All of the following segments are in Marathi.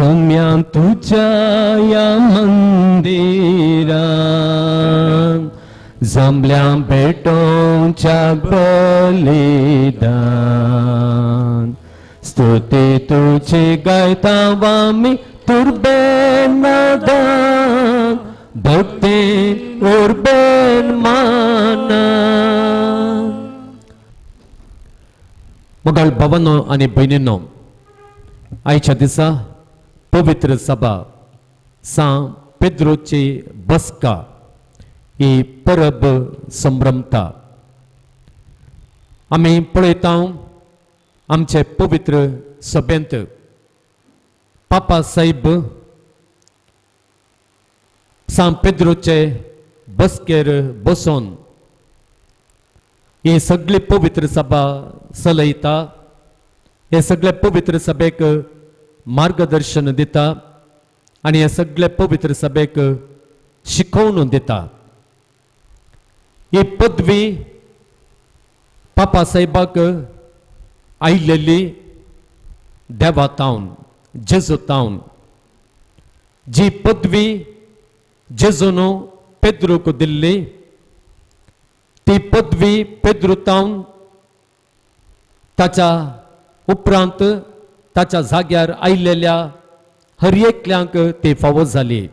सौम्या तुझ्या या मंदिरात जमल्या भेटोंच्या बलिदान स्तुती तुझी गायता आमी तुरबेन नादान भक्ती उर्बेन मानान. मोगाळ भावांनो आनी भयणींनो, आयच्या दिसा पवित्र सभा सान पेद्रोची बसका ही परब संभ्रमता. आमी पळयता आमचे पवित्र सभेंत पापा साहेब सान पेद्रोचे बसकेर बसोन ही सगळी पवित्र सभा चलयता. हे सगळे पवित्र सभेक मार्गदर्शन दिता आनी हे सगळे पवित्र सभेक शिकवण दिता. ही पदवी पापा साहेबाक आयिल्ली देवातावन जेजूतावन. जी पदवी जेजून पेद्रूक दिल्ली ती पदवी पेद्रूतावन ताच्या उपरांत ताच्या जाग्यार आयिल्ल्या हर एकल्यांक ती फावो जाली.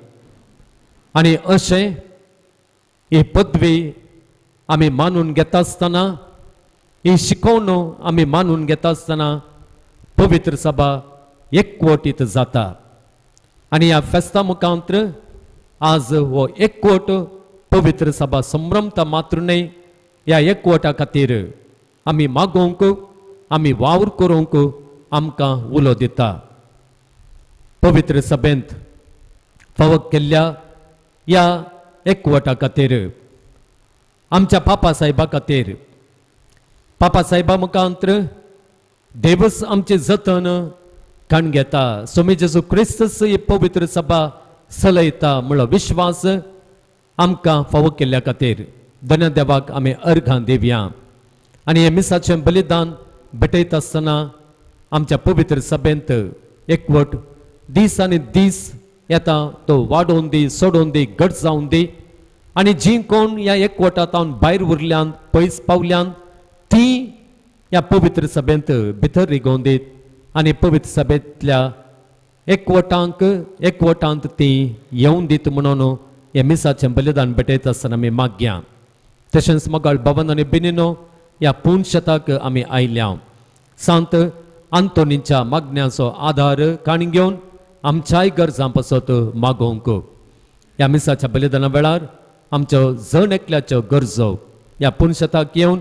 आनी अशें ही पदवी आमी मानून घेता आसतना, ही शिकवण आमी मानून घेता आसतना पवित्र सभा एकवटीत जाता. आनी ह्या फेस्ता मुखांत्र आज हो एकवट पवित्र सभा संभ्रमता मात्र न्हय, ह्या एकवटा खातीर आमी मागोवंक, आमी वावर करूंक आमकां उलो दिता. पवित्र सभेंत फावो केल्ल्या ह्या एकवटा खातीर, आमच्या पापा साहेबा खातीर, पापा साहेबा मुखांत्र देवच आमचे जतन काण घेता. स्वामी जेजू क्रिस्तस ही पवित्र सभा चलयता म्हणलो विश्वास आमकां फावो केल्ल्या खातीर धन्य देवाक आमी अर्घां दिवया. आनी हे मिसाचें बलिदान भेटयता आसतना आमच्या पवित्र सभेंत एकवट दीस आनी दीस येता तो वाडोवन दी, सोडोवन दी, घट जावन दी. आनी जीं कोण ह्या एकवटांतावन भायर उरल्यांत, पयस पावल्यांत, तीं ह्या पवित्र सभेंत भितर रिगोवन दीत आनी पवित्र सभेंतल्या एकवटांत ती येवन दित म्हणून हे मिसाचें बलिदान भेटयता आसतना आमी मागया. तशेंच मोगाळ भावांनो आनी भयणींनो, ह्या पुणशताक आमी आयल्या. सांत आंतोनीच्या मागण्याचो आधार काणी घेवन आमच्याय गरजां पासत मागोवंक. ह्या मिसाच्या बलिदाना वेळार आमच्यो जण एकल्याच्यो गरजो ह्या पुणशताक येवन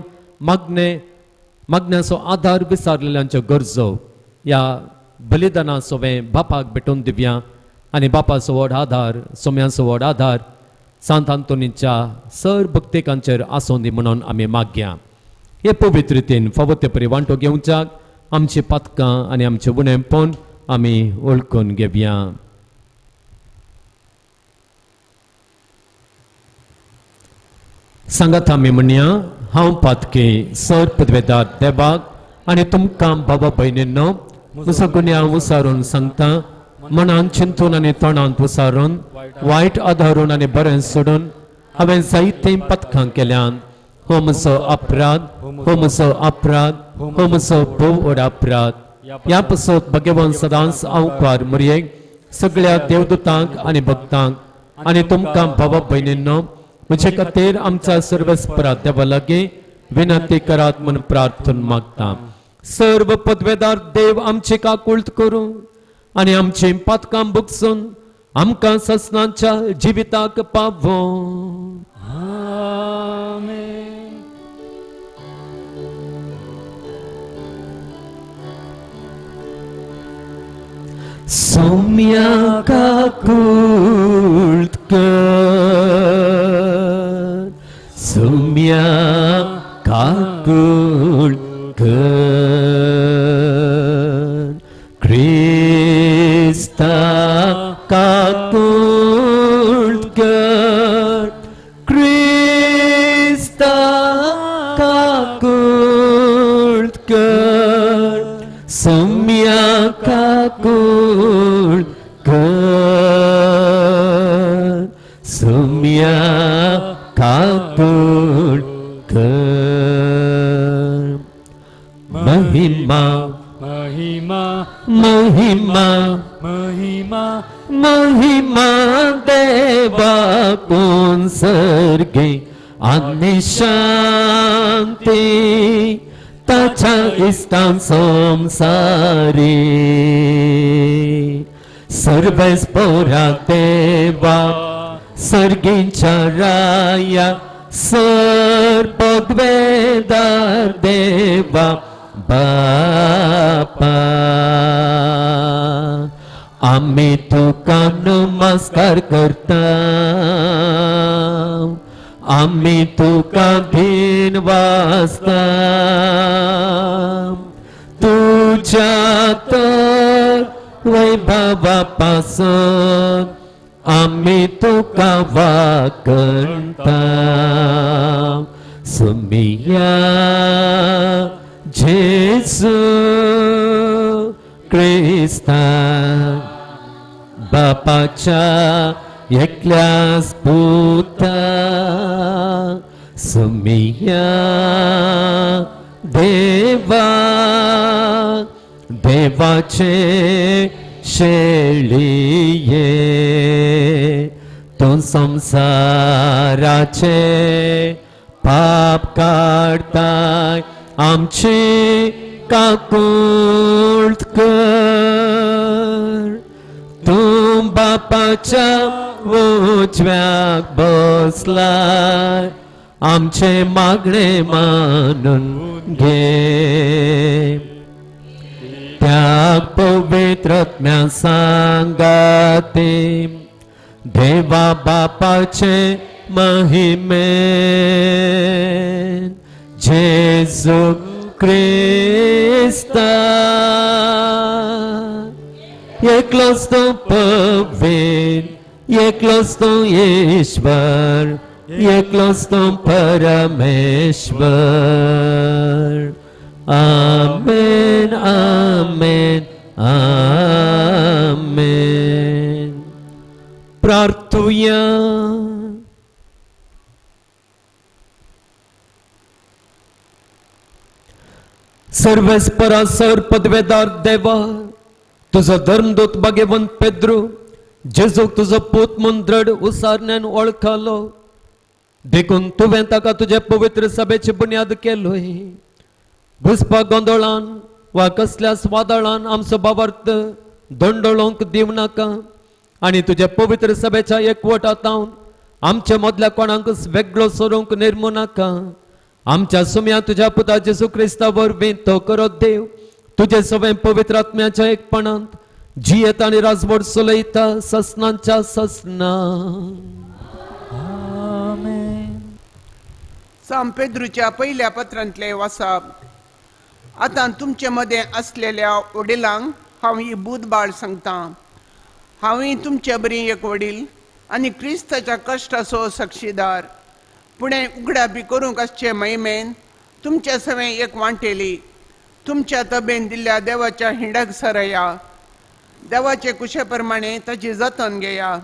मागण्याचो आधार विसारलेल्यांच्यो गरजो ह्या बलिदाना सोवें बापाक भेटोवन दिवया. आनी बापाचो व्हड आधार, सोम्याचो व्हड आधार सांत आंतोनीच्या सर भक्तिकांचेर आसूं दी म्हणून आमी मागया. हे पवित्र रितीन फावो ते परी वांटो घेवच्याक आमची पातकां आनी आमचें उणेंपण आमी वळखून घेवया. सांगात आमी म्हणया, हांव पातकी सर पदवेदार देवाक आनी तुमकां बाबा भयणींनो म्हजो गुन्यांव विसारून सांगता. मनान चिंतून आनी तोंडांत विसारून, वायट आदारून आनी बरें सोडून हांवें जायतीं पथकां केल्यान. हो म्हजो अपराध, हो म्हजो अपराध, हो म्हजो भोव व्हड अपराध. ह्या पासत भगवान सदांच आंवकार मरयेक सगळ्या देवदूतांक आनी भक्तांक आनी तुमकां बाबा भयणींनो म्हजे खातीर आमच्या सर्वेस्परा देवा लागीं विनंती करात म्हूण प्रार्थना मागता. सर्व पदवेदार देव आमची काकुळट करूं आनी आमची पातकां भुगसून आमकां ससनांच्या जिविताक पावो. आमेन. सौम्या काकुळट कर, सौम्या काकुळट कर, क्रिस्ता काकुळट कर, क्रिस्ता काकुळट कर, सौम्या काकुळट कर सुम्या कातूर कर महिमा महिमा महिमा महिमा महिमा देवा कोण सर्गे आणि शांती ताच्या इष्टां संसारी सर्वेस पोरा देवा सर्गींच्या राया सर्पद्वेदार देवा बापा आम्ही तुका नमस्कार करता आम्ही तुका दिन वाजता तुझ्या तर वैभवापासून आम्ही तुका वाकणता सुमिया जेसू क्रिस्ता बापाच्या एकल्यास पुता सुमिया देवा देवाचे शेळिये तो संसाराचे पाप काढताय आमची काकुळत कर तू बापाच्या उजव्याक बसलाय आमचे मागणे मानून घे त्या पवित्र आत्म्या सांगाते देवा बापाचे महिमेन जेजू क्रिस्ता एकलोच तो पवित्र एकलोच तो ईश्वर एकलोच तो परमेश्वर आमेन आमेन आमेन प्रार्थूया सर्वेस्परा सर पदवेदार देवा तुझो धर्मदूत भाग्यवंत पेद्रू जेजूक तुझो पूत म्हूण दृढ उसारण्यान वळखलो देखून तुवें ताका तुजे पवित्र सभेची बुन्याद केलोय घुसपा गोंदळान वा कसल्या वादळान आमचो भावार्थ दंडळोंक दिव नाका आनी तुजे पवित्र सभेच्या एकवटांत आमच्या मदल्या कोणाकच वेगळो सोडूंक निर्मू नाका आमच्या सुम्या तुझ्या पुता जेजू क्रिस्ता वरवीं तो करत देव तुझे सवय पवित्र आत्म्याच्या एकपणांत जियेता आनी राजवट चलयता ससनांच्या ससना साम पेद्रूच्या पहिल्या पत्रांतले वाचप आतां तुमचे मदें असलेल्या वडिलांक हांव ही बुधबाळ सांगता हांवूय तुमचे बरी एक वडील आनी क्रिस्ताच्या कश्टाचो साक्षीदार पुणे उगड्या बी करूंक आसचे महिमेन तुमचे सवय एक वांटेली तुमच्या तबेन दिल्ल्या देवाच्या हिंडाक सरया देवाचे कुशे प्रमाणे ताची जतन घेया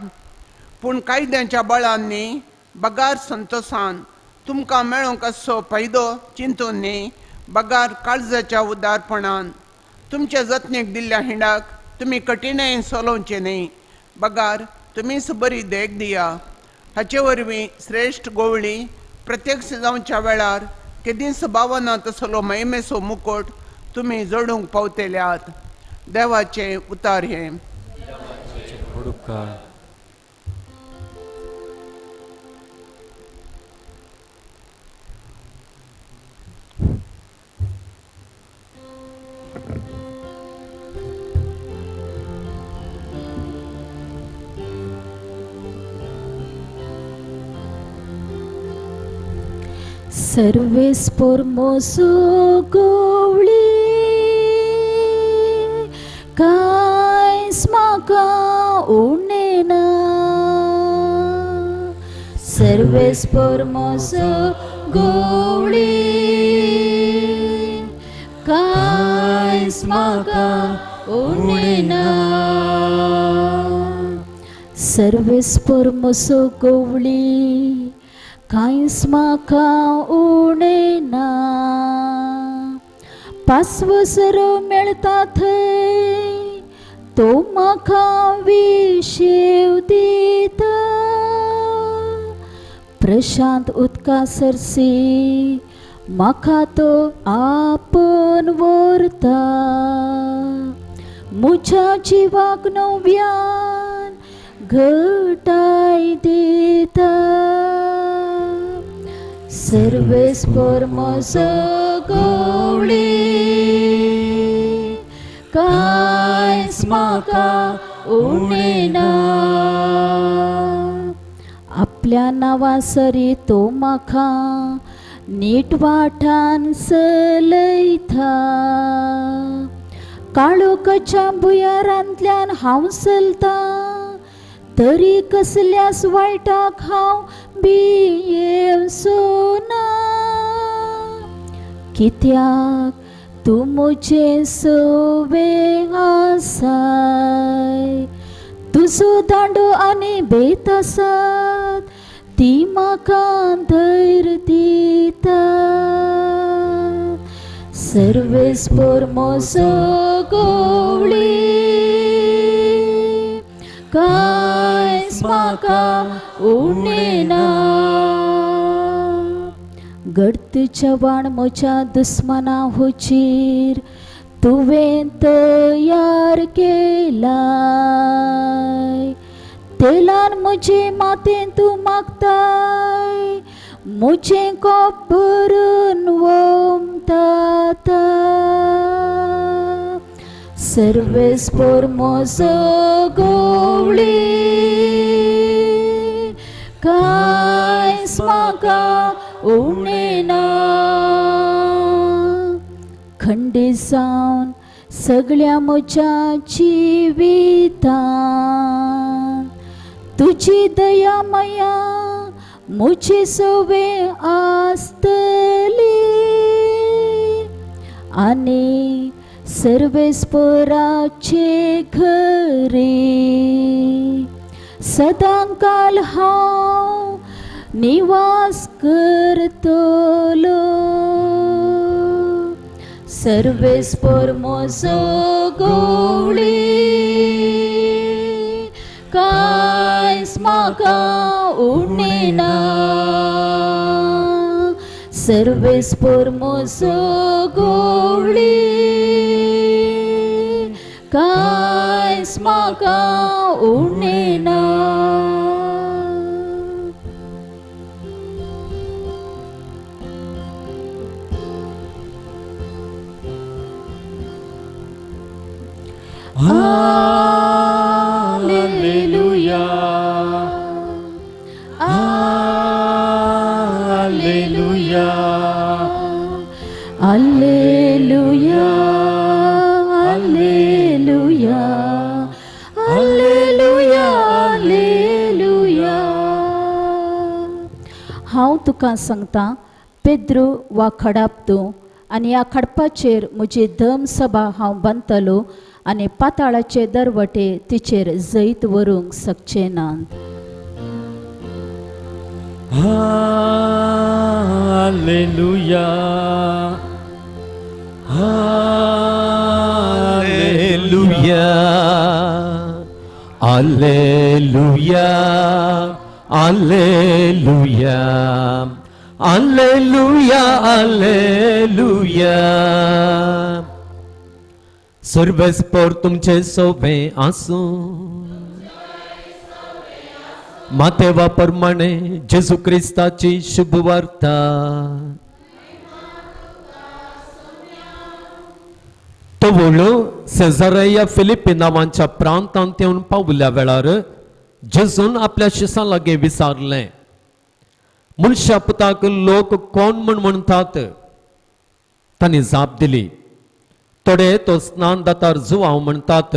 पूण कायद्याच्या बळान न्ही बगार संतोषान तुमकां मेळोंक आसचो फायदो चिंतून न्ही बगार काळजाच्या उदारपणान तुमच्या जतनेक दिल्ल्या हिंडाक तुमी कठिणायेन चलोवचे न्ही बगार तुमीच बरी देख दिया हाचे वरवीं श्रेश्ठ गोवळी प्रत्यक्ष जावच्या वेळार केदीस भावना तसलो महिमेचो मुकोट तुमी जोडूंक पावतेल्यात देवाचे उतार हे सर्वेस परमोसो गोवळी कांयच म्हाका उणें ना सर्वेस परमोसो गोवळी कांयच म्हाका उणें ना सर्वेस्पर म्हजो गवळी कांयच म्हाका उणेना पासवसर मेळटा थंय तो म्हाका विशेव दिता प्रशांत उदका सरसी म्हाका तो आपन व्हरता म्हज्या जिवाक नव्यान घटाय दिता सर्वेस्पर म्हजो गवळी कांयच म्हाका उणेना आपल्या नांवा सरी तो म्हाका नीट वाठान चलयता काळोखाच्या भुयारांतल्यान हांव चलता तरी कसल्याच वायटाक हांव भियेवचो ना कित्याक तूं म्हजे सवे आसाय तुजो दांडो आनी बेत आसात ती म्हाका धैर्य दिता सर्वेस्पर म्हजो गवळी कांयच म्हाका उणेना गर्द जवान म्हज्या दुस्मना हुचीर तुवें तयार केलाय तेलान म्हजे मातेन तूं मागताय म्हजें कोप भरून वमता सर्वेस्पर म्हजो गवळी कांयच म्हाका उणेना खंडीत जावन सगळ्या म्हज्या जिवितान तुजी दया माया म्हजी सवे आसतली आनी सर्वेस्पराचे घरी सदांकाल हांव निवास करतलो सर्वेस्पर म्हजो गवळी कांयच म्हाका उणेना सर्वेस्पर म्हजो गवळी कांयच म्हाका उणेना Alleluia. Alleluia. Alleluia, Alleluia, Alleluia, Alleluia. हांव तुका सांगता पेद्रू वा खडाप तूं आनी ह्या खडपाचेर म्हजी धम सभा हांव बांदतलो आनी पाताळाचे दरवटे तिचेर जैत व्हरूंक शकचे नात Alleluia. Alleluia, Alleluia, Alleluia, Alleluia, Alleluia. सर्वेस्पर तुमचे सोबे आसूं मातेवा प्रमाणे जेजू क्रिस्ताची शुभ वार्ता तो वळू सेझारिया फिलिप्पी नांवाच्या प्रांतांत येवन पावल्या वेळार जेजून आपल्या शिसां लागीं विचारलें मनशा पुताक लोक कोण म्हण म्हणटात तांणी जाप दिली थोडे तो स्नानदातार जुवांव म्हणटात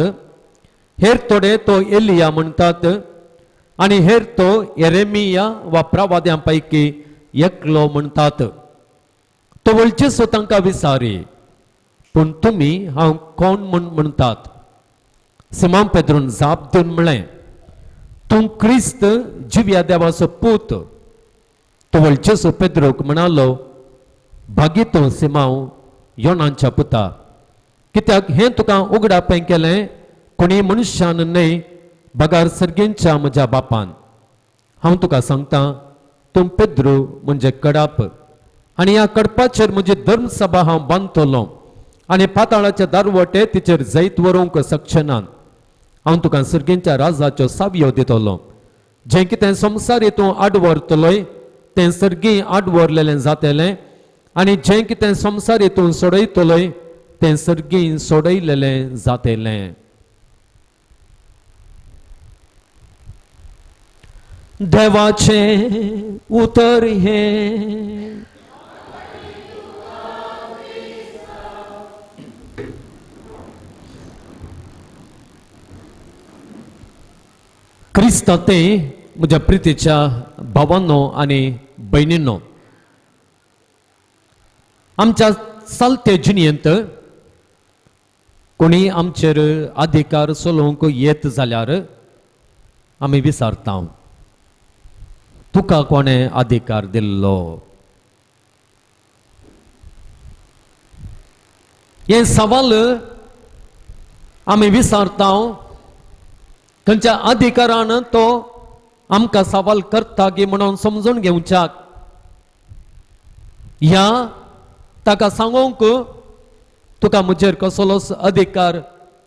हेर थोडे तो एलिया म्हणटात आनी हेर तो येरेमिया वा प्रवाद्यां पैकी एकलो म्हणटात तो वळचे तांकां विचारी पूण तुमी हांव कोण म्हण म्हणटात सिमोन पेद्रून जाप दिवन म्हळें तूं क्रिस्त जिव्या देवाचो पूत तो वळचेसो पेद्रोक म्हणालो भागीतो सिमांव योनांच्या पुता कित्याक हें तुका उगडापें केलें कोणी मनशान न्हय बगार सर्गेंच्या म्हज्या बापान हांव तुका सांगता तूं पेद्रू म्हणजे कडाप आनी ह्या कडपाचेर म्हजी धर्मसभा हांव बांदतलों आनी पाताळाचे दारवटे तिचेर जैत व्हरूंक शकचेनात हांव तुका सर्गेंच्या राजाच्यो सावयो दितलों जें कितें संवसारी तूं आडवरतलोय तें सर्गी आडवरलेलें जातलें आनी जें कितें संवसारी तूं सोडयतलोय तें सर्गी सोडयलेलें जातलें. देवाचें उतर हें क्रिस्तांते म्हज्या प्रितीच्या भावांनो आनी भयणींनो आमच्या चलते जिणेंत कोणी आमचेर अधिकार चलोवंक येत जाल्यार आमी विचारता तुका कोणें अधिकार दिल्लो हे सवाल आमी विचारता खंयच्या अधिकारान तो आमकां सवाल करता की म्हणून समजून घेवच्याक ह्या ताका सांगोंक तुका म्हजेर कसलोच अधिकार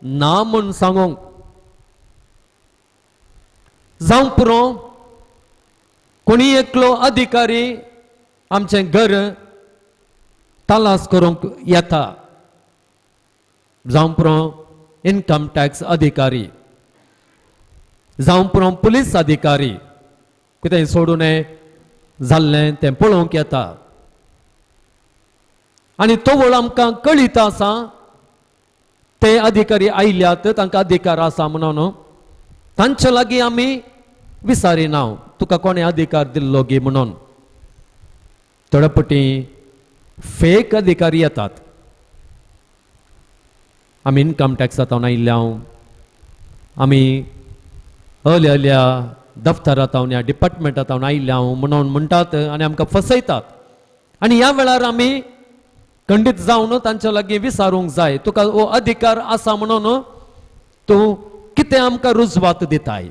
ना म्हूण सांगोंक जावं पुरो कोणी एकलो अधिकारी आमचें घर तलास करूंक येता जावं पुरो इन्कम टॅक्स अधिकारी जावं पुरो पुलीस अधिकारी कितें सोडून जाल्लें तें पळोवंक येता आनी तो वळ आमकां कळीत आसा ते अधिकारी आयल्यात तांकां अधिकार आसा म्हणून तांचे लागीं आमी विचारिना तुका कोणें अधिकार दिल्लो गे म्हणून थोडे पटी फेक अधिकारी येतात आमी इन्कम टॅक्सांत आयिल्ल्या आमी अल्या दफ्तरांत ह्या डिपार्टमेंटांत आयिल्ल्या म्हणून म्हणटात आनी आमकां फसयतात आनी ह्या वेळार आमी खंडीत जावन तांच्या लागीं विचारूंक जाय तुका हो अधिकार आसा म्हणून तूं कितें आमकां रुजवात दिताय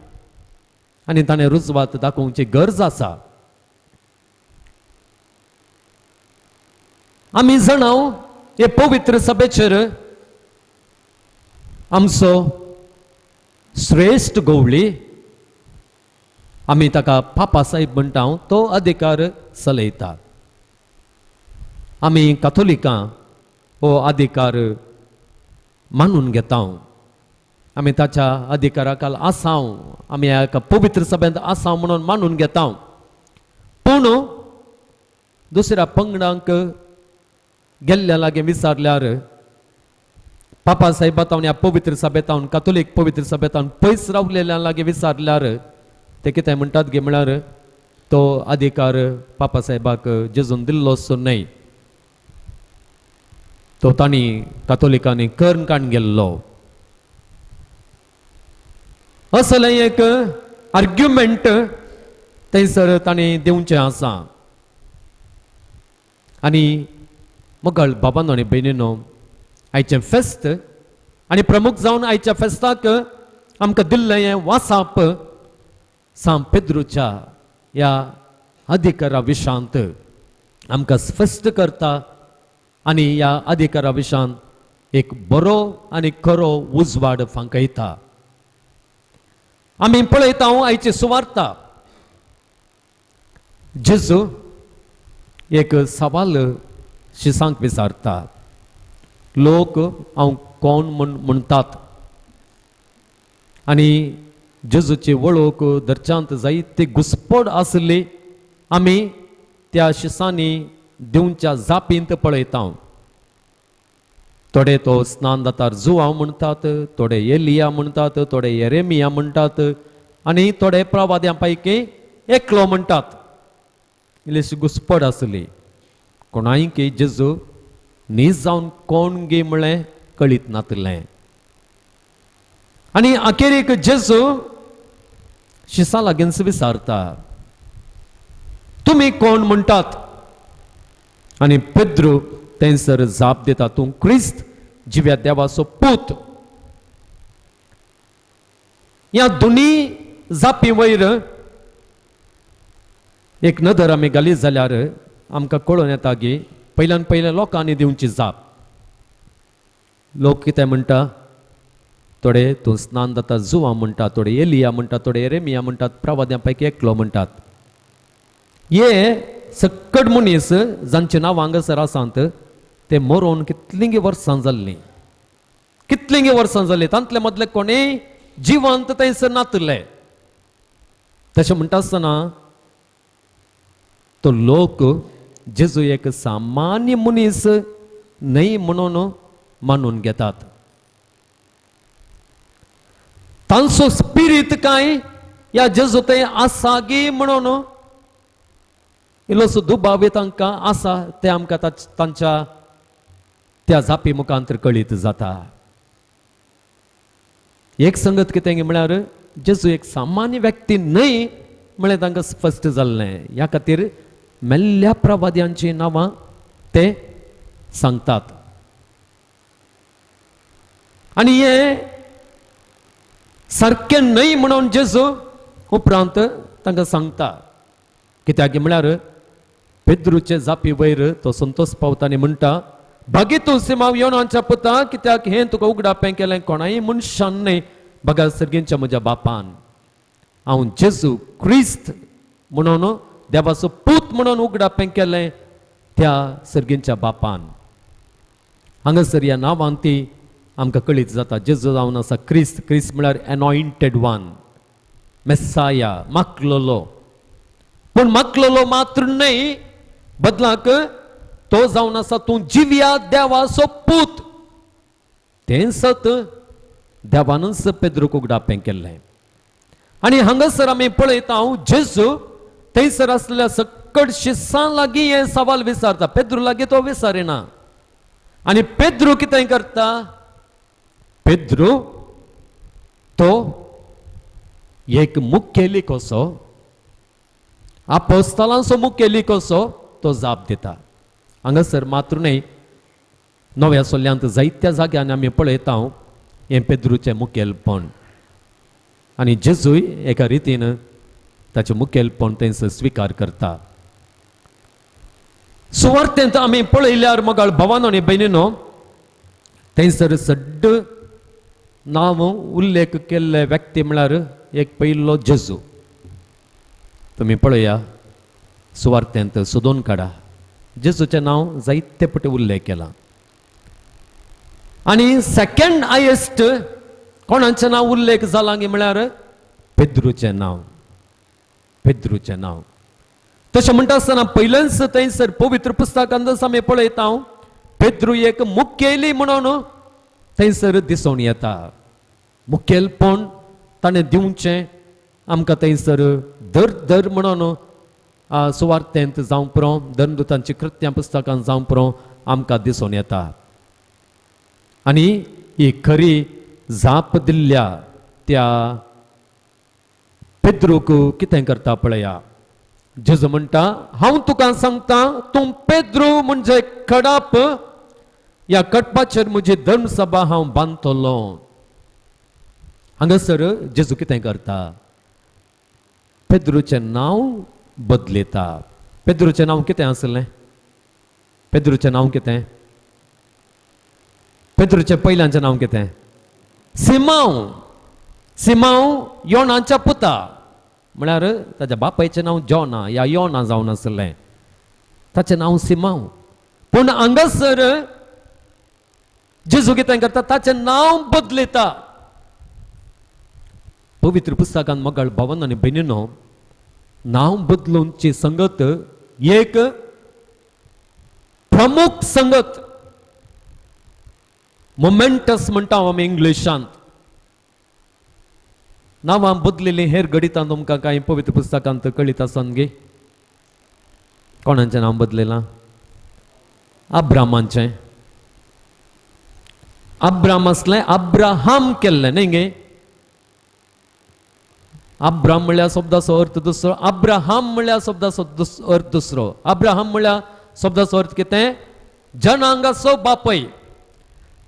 आनी ताणें रुजवात दाखोवची गरज आसा आमी जाणाव हे पवित्र सभेचेर आमचो श्रेष्ठ गवळी आमी ताका पापा साहेब म्हणटा तो अधिकार चलयता आमी काथोलिकां हो अधिकार मानून घेता आमी ताच्या अधिकाराखाल आसा आमी ह्या पवित्र सभेंत आसा म्हणून मानून घेता पूण दुसऱ्या पंगडांक गेल्ल्या लागीं विचारल्यार पापा साहेबांत ह्या पवित्र सभेंत काथोलीक पवित्र सभेंत पयस रावलेल्या लागीं विचारल्यार ते कितें म्हणटात गे म्हळ्यार तो अधिकार पापा साहेबाक जेजून दिल्लो असो न्हय तो तांणी काथोलिकांनी कर्ण काडून गेल्लो असलें एक आर्ग्युमेंट थंयसर तांणी दिवचें आसा आनी मोगळ बाबांनो आनी भयणीनो आयचें फेस्त आनी प्रमुख जावन आयच्या फेस्ताक आमकां दिल्लें हें वासाप सांत पेद्रूच्या ह्या अधिकारा विशांत आमकां स्पश्ट करता आनी ह्या अधिकारा विशांत एक बरो आनी खरो उजवाड फांकयता आमी पळयता आयची सुवार्ता जेजू एक सवाल शिसांक विचारता लोक हांव कोण म्हूण म्हणटात आनी जेजूची वळख धरच्यांत जायती घुसपड आसली आमी त्या शिसांनी दिवच्या जापींत पळयता थोडे तो स्नान जातार जुवांव म्हणटात थोडे एलिया म्हणटात थोडे येरेमिया म्हणटात आनी थोडे प्रवाद्यां पैकी एकलो म्हणटात इल्लीशी घुसपड आसली कोणायकी जेजू न्ही जावन कोण गे म्हळें कळीत नातलें आनी अखेरेक जेजू शिसा लागीं विचारता तुम्ही कोण म्हणटात आणि पेद्रू थंयसर जाप दिता तूं क्रिस्त जिव्या देवाचो पूत ह्या दोनी जापी वयर एक नदर आमी घालीत जाल्यार आमकां कळून येता की पयल्यान पयले लोकांनी दिवची जाप लोक कितें म्हणटा थोडे तूं स्नान जाता जुवा म्हणटा थोडे एलिया म्हणटा थोडे एरेमिया म्हणटात प्रवाद्यां पैकी एकलो म्हणटात हे सकट मनीस जांचे नांव हांगासर आसात ते मरोवन कितलींगी वर्सां जाल्लीं कितलींगी वर्सां जालीं तांतले मदले कोणेय जिवंत थंयसर नातले तशें म्हणटा आसतना तो लोक जेजू एक सामान्य मनीस न्हय म्हणून मानून घेतात तांचो स्पिरीट काय या जेजू थंय आसा गी म्हणून इल्लोसो दुबाव तांकां आसा ते आमकां तांच्या त्या जापी मुखांतर कळीत जाता एक संगत कितें म्हळ्यार जेजू एक सामान्य व्यक्ती न्हय म्हळें तांकां स्पश्ट जाल्लें ह्या खातीर मेल्ल्या प्रवाद्यांची नांवां ते सांगतात आनी हे सारकें न्हय म्हणून जेजू उपरांत तांकां सांगता कित्याक म्हळ्यार पेद्रूचे जापी वयर तो संतोष पावता आनी म्हणटा भागी तूं सिमांव योनाच्या पुता कित्याक हें तुका उगडापें केलें कोणाय मनशान न्हय बगा सर्गींच्या म्हज्या बापान हांव जेजू क्रिस्त म्हणून देवाचो पूत म्हणून उगडापें केलें त्या सर्गींच्या बापान हांगासर ह्या नांवान ती आमकां कळीत जाता जेजू जावन आसा क्रिस्त क्रिस्त म्हळ्यार एनॉयंटेड वन मेस्साया मागलोलो पूण मागलोलो मात्र न्हय बदलाक तो जावन आसा तूं जिव्या देवाचो पूत तें सत देवानच पेद्रूक उगडापें केल्लें आनी हांगासर आमी पळयता जेजू थंयसर आसलेल्या सकट शिसां लागीं हे सवाल विचारता पेद्रू लागीं तो विचारिना आनी पेद्रू कितें करता पेद्रू तो एक मुखेली कसो आपोस्तालांचो मुखेली कसो तो जाप दिता हांगासर मात्र न्हय नव्या सोल्यांत जायत्या जाग्यांनी आमी पळयता हें पेद्रूचें मुखेलपण आनी जेजूय एका रितीन ताचें मुखेलपण थंयसर स्विकार करता सुवार्थेंत आमी पळयल्यार मोगाळ भावानो आनी भयणीनो थंयसर सड्ड नांव उल्लेख केल्ले व्यक्ती म्हळ्यार एक पयलो जेजू तुमी पळया सुवार्थेंत सोदून काडा जेजूचें नांव जायते पटी उल्लेख केला आनी सेकंड हायेस्ट कोणाचें नांव उल्लेख जाला गी म्हळ्यार पेद्रूचें नांव पेद्रूचें नांव तशें म्हणटा आसतना पयलेंच थंयसर पवित्र पुस्तकांत आमी पळयता पेद्रू एक मुखेली म्हणून थंयसर दिसून येता मुखेलपण ताणें दिवचें आमकां थंयसर दर दर म्हणून सुवार्थेंत जावं पुरो धर्मदुतांची कृत्यां पुस्तकांत जावं पुरो आमकां दिसून येता आनी ही खरी जाप दिल्ल्या त्या पेद्रूक कितें करता पळया जेजू म्हणटा हांव तुका सांगता तूं पेद्रू म्हणजे खडप ह्या कटपाचेर म्हजी धर्मसभा हांव बांदतलो हांगासर जेजू कितें करता पेद्रूचें नांव बदलयता पेद्रूचें नांव कितें आसलें पेद्रूचें नांव कितें पेद्रूचें पयल्यांचें नांव कितें सिमांव सिमांव योनाच्या पुता म्हळ्यार ताच्या बापायचें नांव जोना या योना जावन आसलें ताचें नांव सिमांव पूण हांगासर जेजू कितें करता ताचें नांव बदलयता पवित्र पुस्तकांत मोगाळ भावन आनी भयणीनो नांव बदलूनची संगत एक प्रमुख संगत मोमेंटस म्हणटा आमी इंग्लिशांत नांवां बदलेलीं हेर घडितां तुमकां कांय पवित्र पुस्तकांत कळीत आसन गे कोणाचें नांव बदलयलां अब्रामाचें अब्राम असलें अब्राहाम केल्लें न्ही गे अब्राम म्हळ्यार शब्दाचो अर्थ दुसरो, अब्राहम म्हळ्यार शब्दाचो अर्थ दुसरो. अब्राहम म्हळ्यार शब्दाचो अर्थ कितें? जनांगाचो बापय.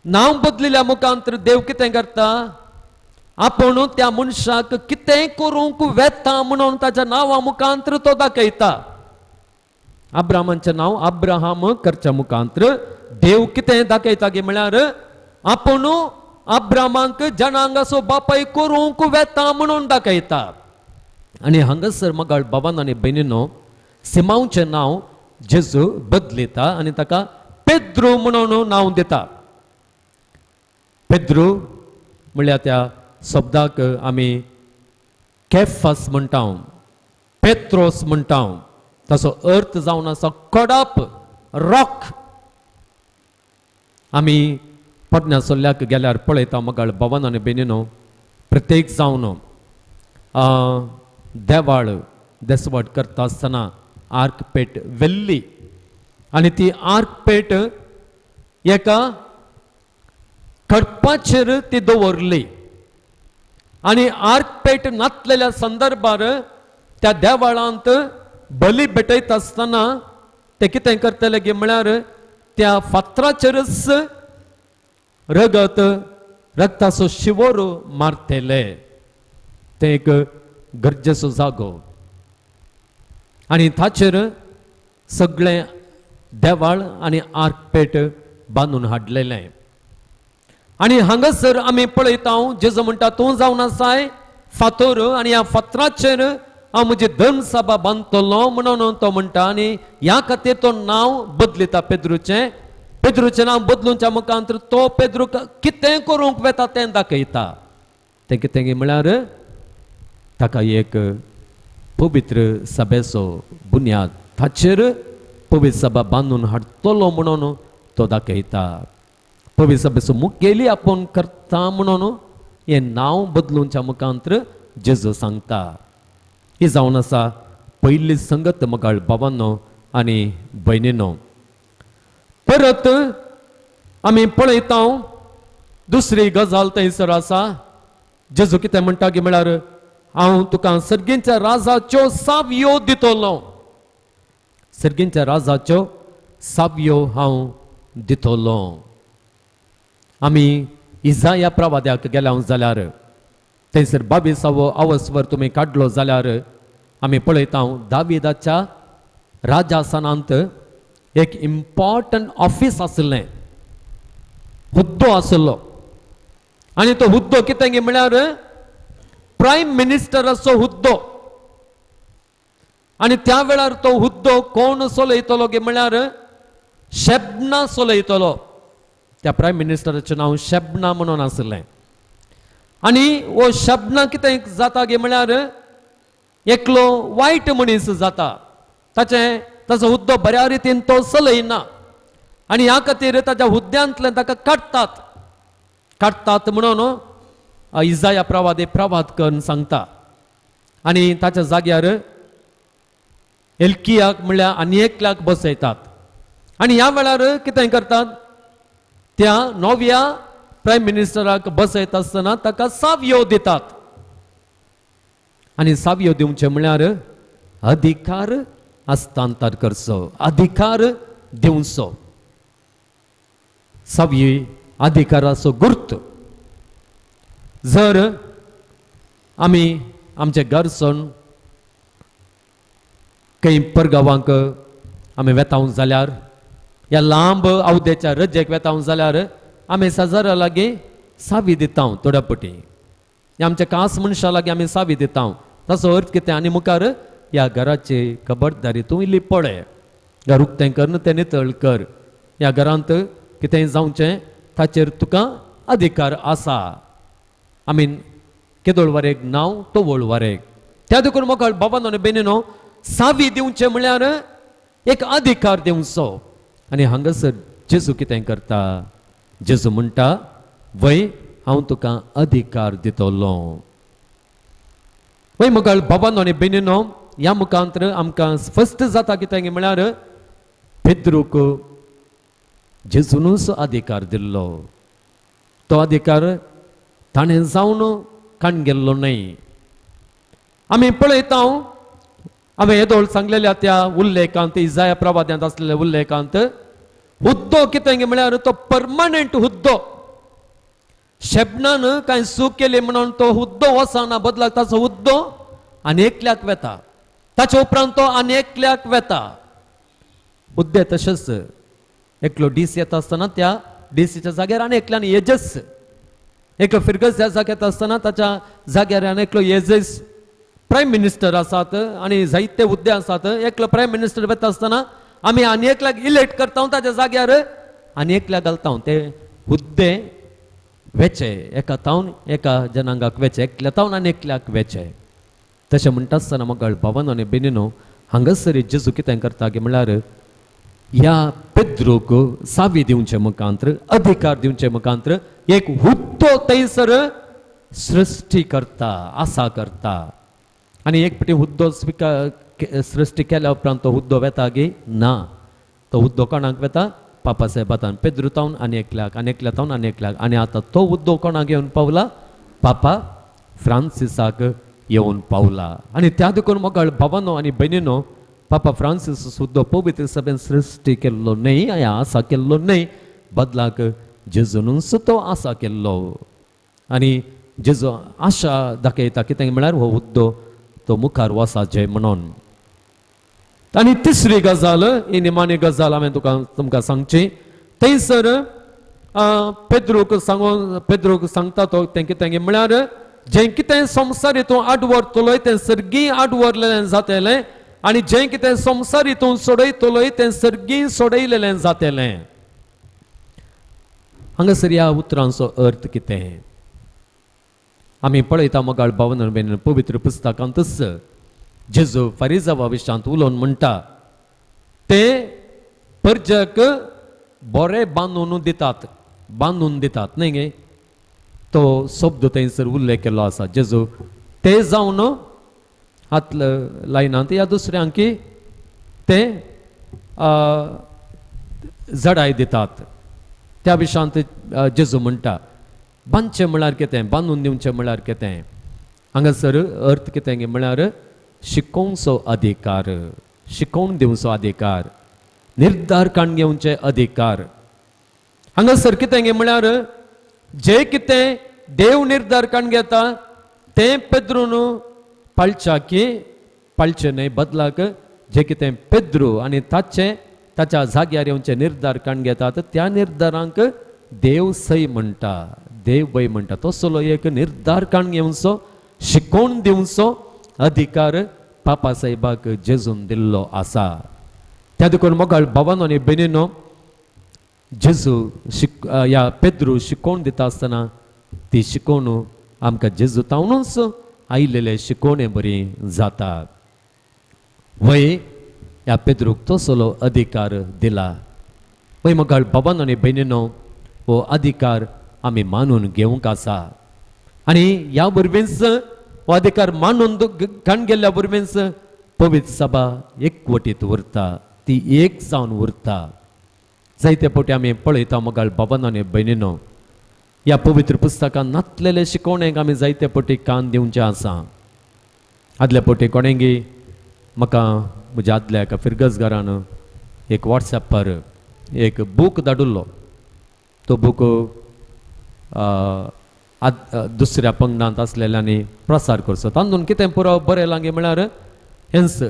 नांव बदलिल्या मुखांतर देव कितें करता? आपूण त्या मनशाक कितें करूंक वेता म्हणून ताच्या नांवा मुखांतर तो दाखयता. अब्रामाचें नांव अब्राहम करच्या मुखांतर देव कितें दाखयता गे म्हळ्यार आपूण अब्रामाक जनांगाचो बापाय करूंक वेता म्हणून दाखयता. आनी हांगासर मगाळ बाबान आनी भयणीनो, सिमांवचें नांव जेजू बदलिता आनी ताका पेद्रू म्हणून नांव दिता. पेद्रू म्हळ्यार त्या शब्दाक आमी केफास म्हणटा, पेत्रोस म्हणटा. ताचो अर्थ जावन आसा कडप, रॉक. आमी पडण्या सोल्ल्याक गेल्यार पळयता मगाळ बाबान आनी भयणीनो, प्रत्येक जावन देवाळ देसवट करता आसतना आर्क पेट वेल्ली आनी ती आर्क पेट एका कडपाचेर ती दवरली. आनी आर्क पेट नातलेल्या संदर्भार त्या देवाळांत बली भेटयता आसतना ते कितें करतले गे म्हळ्यार त्या फातराचेरच रक्ताचो शिवोर मारतले. ते एक गरजेचो जागो आनी ताचेर सगळें देवाळ आनी आर्कपेट बांदून हाडलेलें. आनी हांगासर आमी पळयता जेजू म्हणटा तूं जावन आसाय फातर आनी ह्या फातराचेर हांव म्हजी धर्मसभा बांदतलो म्हणून तो म्हणटा. आनी ह्या खातीर तो नांव बदलिता पेद्रूचें. पेद्रूचें नांव बदलूच्या मुखांतर तो पेद्रूक कितें करूंक वेता तें दाखयता. तें कितें गे म्हळ्यार ताका एक पवित्र सभेचो बुन्याद, ताचेर पवित्र सभा बांदून हाडटलो म्हणून तो दाखयता. पवित्र सभेचो मुखेली आपूण करता म्हणून हें नांव बदलूच्या मुखांतर जेजू सांगता. ही जावन आसा पयली संगत मगाळ बाबांनो आनी भयणीनो. परत आमी पळयता दुसरी गजाल थंयसर आसा. जेजू कितें म्हणटा गे म्हळ्यार हांव तुका सर्गींच्या राजाच्यो सावयो दितलो. सर्गींच्या राजाच्यो सावयो हांव दितलो. आमी इजाया प्रवाद्याक गेल्या जाल्यार थंयसर 22वो अवस्वर तुमी काडलो जाल्यार आमी पळयता दाविदाच्या राजासनांत एक इम्पॉर्टंट ऑफिस आसलें, हुद्दो आसलो. आनी तो हुद्दो कितें गे म्हळ्यार प्रायम मिनिस्टराचो हुद्दो. आनी त्या वेळार तो हुद्दो कोण चलयतलो गे म्हळ्यार शेबना चलयतलो. त्या प्रायम मिनिस्टराचें नांव शेबना म्हणून आसलें. आनी हो शब्न कितें जाता गे म्हळ्यार एकलो वायट मनीस जाता. ताचो हुद्दो बऱ्या रितीन तो चलयना आनी ह्या खातीर ताच्या हुद्द्यांतल्यान ताका काडटात म्हणून इजाया प्रवादी प्रवाद करून सांगता. आनी ताच्या जाग्यार एल्कियाक म्हळ्यार आनी एकल्याक बसयतात. आनी ह्या वेळार कितें करतात, त्या नव्या प्रायम मिनिस्टराक बसयता आसतना ताका सावयो दितात. आनी सावयो दिवचे म्हळ्यार अधिकार हस्तांतर करचो, अधिकार दिवचो. सावयो अधिकाराचो गुर्त. जर आमी आमचे घर सोडून खंय परगांवांक आमी वेताव जाल्यार या लांब अवधेच्या रजेक वेताव जाल्यार आमी सजारा लागीं सावी दिता थोड्या पटी. आमच्या खास मनशा लागीं आमी सावी दिता. ताचो अर्थ कितें, आनी मुखार ह्या घराची खबरदारी तूं इल्ली पळय, घर उक्तें कर तें नितळ कर. ह्या घरांत कितेंय जावचें ताचेर तुका अधिकार आसा. आमी केदोळ वारेक नांव तोवळ वारेक. त्या देखून म्हाका बाबानो आनी भयणीनो, सावी दिवचें म्हळ्यार एक अधिकार दिवचो. आनी हांगासर जेजू कितें करता, जेजू म्हणटा वय हांव तुका अधिकार दितलो. वय म्हाका बाबानो आनी भयणीनो, ह्या मुखांतर आमकां स्पश्ट जाता कितें म्हळ्यार पेद्रूक जेजूनच अधिकार दिल्लो. तो अधिकार ताणें जावन काण गेल्लो न्हय. आमी पळयता हांवें येदोळ सांगलेल्या त्या उल्लेखांत इजाया प्रवाद्यांत आसलेल्या उल्लेखांत हुद्दो कितें म्हळ्यार तो परमनंट हुद्दो शेबनान कांय चूक केली म्हणून तो हुद्दो वचना बदलाक ताचो हुद्दो आनेकल्याक वेता ताचे उपरांत तो आनेकल्याक वेता हुद्दे तशेंच एकलो डीस येता आसतना त्या डीसीच्या जाग्यार आनी एकल्यान येजस एकलो फिरगस ह्या जाग्यार येता आसतना ताच्या जाग्यार आनी एकलो येजस प्रायम मिनिस्टर आसात आनी जायते हुद्दे आसात एकलो प्रायम मिनिस्टर वेता आसतना आमी आनी एकल्याक इलेक्ट करता ताच्या जाग्यार आनी एकल्याक घालता ते हुद्दे वेचे एका तावन एका जनांगाक वेचे एकल्या तावन आनी एकल्याक वेचे तशें म्हणटा आसतना मोगाळ भावानो आनी बेनिनो हांगासर जेजू कितें करता की म्हळ्यार ह्या पेद्रूक सावी दिवचे मुखांत्र अधिकार दिवचे मुखांत्र एक हुद्दो थंयसर सृश्टी करता आसा करता आनी एक फावटी हुद्दो सृश्टी केल्या उपरांत तो हुद्दो वेता गे ना तो हुद्दो कोणाक वेता पापा साहेबान पेद्रू तावन आनी एकल्याक तावन आनी एकल्याक आनी आतां तो हुद्दो कोणाक येवन पावला पापा फ्रांसिसाक येवन पावला आनी त्या देखून मोगाळ भावानो आनी भयणीनो पापा फ्रांसीस सुद्दां पवित्र सभेन सृश्टी केल्लो न्हय आसा केल्लो न्हय बदलाक जेजूनूच तो आसा केल्लो आनी जेजू आशा दाखयता कितें म्हळ्यार हो हुद्दो तो मुखार वसाचे म्हणून आनी तिसरी गजाल ही निमाणी गजाल हांवें तुमकां सांगची थंयसर पेद्रूक सांगता तो तें कितें म्हळ्यार जें कितें संवसार हितून आडवरतलोय तें सर्गी आडवरलेलें जातलें आनी जें कितें संवसार हितून सोडयतलोय तें सर्गी सोडयलेलें जातलें हांगासर ह्या उतरांचो अर्थ कितें आमी पळयता मोगाळ भावन बेन पवित्र पुस्तकांतच जेजू फारिजावा विशांत उलोवन म्हणटा ते परजक बरें बांदून दितात न्ही गे तो शब्द थंयसर उल्लेख केल्लो आसा जेजू ते जावन हात लायनात या दुसऱ्यांक ते जडाय दितात त्या विशांत जेजू म्हणटा बांदचें म्हळ्यार कितें बांदून दिवचें म्हळ्यार कितें हांगासर अर्थ कितें म्हळ्यार शिकोवचो अधिकार शिकोवन दिवचो अधिकार निर्धार काण घेवचे अधिकार हांगासर कितें म्हळ्यार जे कितें देव निर्धार काण घेता तें पेद्रून पाळच्या की पाळचें न्हय बदलाक जे कितें पेद्रू आनी ताच्या जाग्यार येवचे निर्धार काण घेतात त्या निर्धारांक देव सई म्हणटा देव वय म्हणटा तसलो एक निर्धार काण घेवचो शिकोवन दिवचो अधिकार पापा साहेबाक जेजून दिल्लो आसा त्या देखून मोगाळ भावानो आनी भयणीनो जेजू ह्या पेद्रू शिकोवन दिता आसतना ती शिकोवन आमकां जेजू तावनूच आयिल्लेले शिकोवणे बरी जाता वय ह्या पेद्रूक तसलो अधिकार दिला वय मोगाळ भावानो आनी भयणीनो हो अधिकार आमी मानून घेवंक आसा आनी ह्या वरवींच हो अधिकार मानून काण गेल्ल्या वरवींच पवित्र सभा एकवटीत उरता ती एक जावन उरता जायते फावटी आमी पळयता मोगाळ भावानो आनी भयणीनो ह्या पवित्र पुस्तकांत नातलेले शिकोवणेक आमी जायते फावटी कान दिवचें आसा आदल्या फावटी कोणेंगी म्हाका म्हज्या आदल्या एका फिरगसगारान एक वॉट्सॅपार एक बूक धाडिल्लो तो बूक दुसऱ्या पंगडांत आसलेल्यांनी प्रसार करचो तातूंत कितें पुरो बरें लागी म्हळ्यार हेंच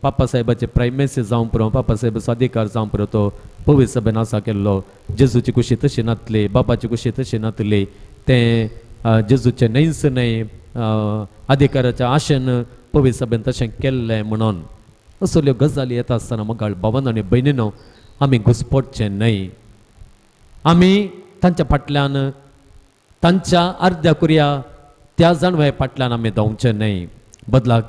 पापा साहेबाचे प्रायमेसी जावं पुरो पापा साहेबाचो अधिकार जावं पुरो तो पवित्र सभेन आसा केल्लो जेजूची कुशी तशी नातली बापाची कुशी तशी नातली तें जेजूचे न्हयच न्हय अधिकाराच्या आशेन पवित्र सभेन तशें केल्लें म्हणून असल्यो गजाली येता आसतना मोगाळ भावानो आनी भयणीनो आमी घुस्पटचें न्हय आमी तांच्या फाटल्यान तांच्या अर्द्या कुर्या त्या जाणवे फाटल्यान आमी धांवचे न्हय बदलाक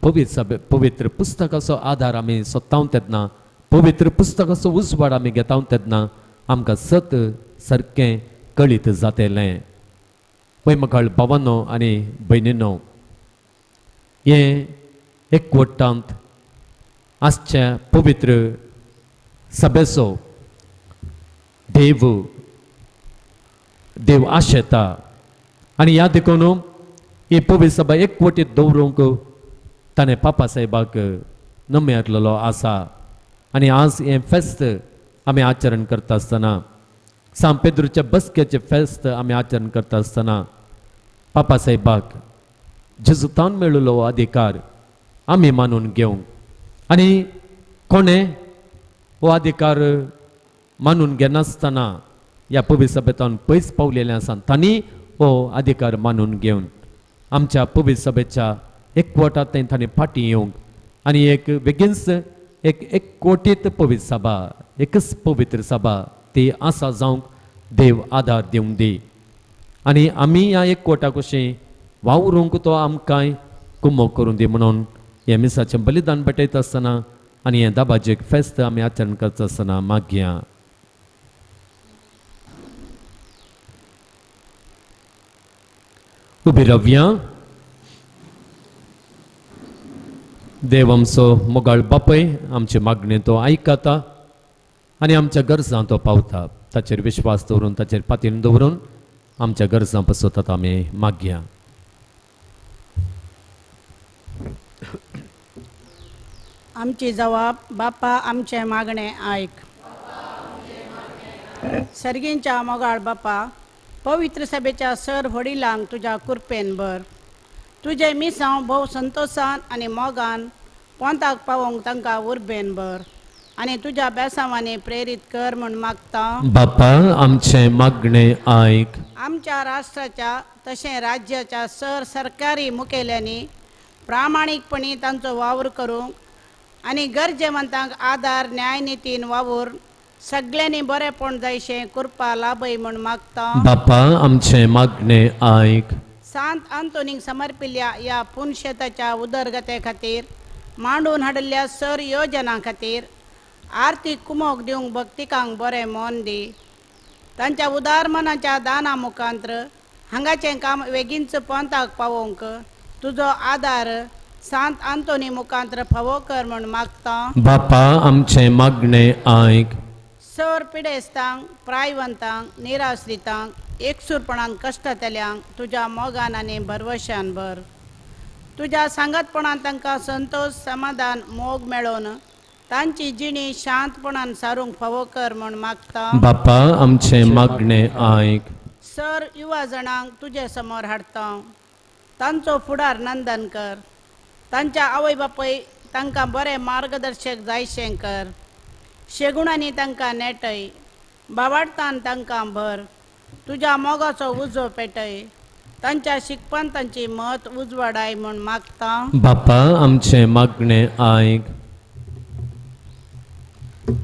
पवित्र पुस्तकाचो आधार आमी सोदतांव तेन्ना पवित्र पुस्तकाचो उजवाड आमी घेतांव तेन्ना आमकां सत सारकें कळीत जातलें पळय मोगाळ भावानो आनी भयणीनो हें एकवटांत आसचें पवित्र सभेचो देव आशेता आनी ह्या देखून ही पवित्र सभा एकवटीत दवरूंक ताणें पापा साहेबाक नमे येतलो आसा आनी आज हें फेस्त आमी आचरण करता आसतना सांत पेद्रूच्या बसकेचें फेस्त आमी आचरण करता आसतना पापा साहेबाक जेजुतान मेळिल्लो अधिकार आमी मानून घेवंक आनी कोणें हो अधिकार मानून घेनासतना ह्या पवित्र सभेंतल्यान पयस पावलेले आसा तांणी हो अधिकार मानून घेवन आमच्या पवित्र सभेच्या एकवटांत तांणी फाटीं येवंक आनी एक बेगीनच एक कोटीत पवित्र सभा एकच पवित्र सभा ती आसा जावंक देव आदार दिवंक दी आनी आमी ह्या एकवटा कशें वावरूंक तो आमकां कुमोग करून दी म्हणून हे मिसाचें बलिदान पेटयता आसतना आनी हें दाबाजेक फेस्त आमी आचरण करता आसतना मागया. उबी रावया. देव आमचो मोगाळ बापय आमची मागणी तो आयकता आनी आमच्या गरजां तो पावता ताचेर विश्वास दवरून ताचेर पातीन दवरून आमच्या गरजां पसोतात आमी मागया. आमची जबाब बापा आमचे मागणे आयक. सर्गींच्या मोगाळ बापा पवित्र सभेच्या सर वडिलांक तुज्या कृपेन भर. तुजे मिसांव भोव संतोशान आनी मोगान पोंताक पावोवंक तांकां उर्बेन भर आनी तुज्या बेसांवांनी प्रेरीत कर म्हूण मागता. बापा आमचे मागणे आयक. आमच्या राष्ट्राच्या तशें राज्याच्या सर सरकारी मुखेल्यांनी प्रामाणीकपणी तांचो वावर करूंक आनी गरजेवंतांक आदार न्यायनितीन वावूर सगळ्यांनी बरेपण जायशें करपा लाभय म्हूण मागता. बापा आमचे मागणे आयक. सांत आंतोनीक समर्पिल्ल्या ह्या पुणशेताच्या उदरगते खातीर मांडून हाडिल्ल्या सर योजना खातीर आर्थीक कुमोग दिवंक भक्तिकांक बरें मोन दी. तांच्या उदार मनाच्या दाना मुखांत्र हांगाचें काम बेगीनच पोंताक पावोवंक तुजो आदार सांत आंतोनी मुखांत्र फावो कर म्हूण मागता. बापा आमचे मागणे आयक. सर पिडेस्तांक प्रायवंतांक निराश्रितांक एकसूरपणान कश्टतल्यांक तुज्या मोगान आनी भरवशान भर. तुज्या सांगतपणान तांकां संतोश समाधान मोग मेळोवन तांची जिणी शांतपणान सारूंक फावो कर म्हूण मागता. बापा आमचे मागणे आयक. सर युवा जाणांक तुजे समोर हाडटा. तांचो फुडार नंदन कर. तांच्या आवय बापूय तांकां बरें मार्गदर्शक जायशें कर. शेगुणांनी तांकां नेटय. बावाडतान तांकां भर. तुज्या मोगाचो उजो पेटय. तांच्या शिकपण तांची मत उजवाडाय म्हूण मागता. बापा आमचे मागणे आयक.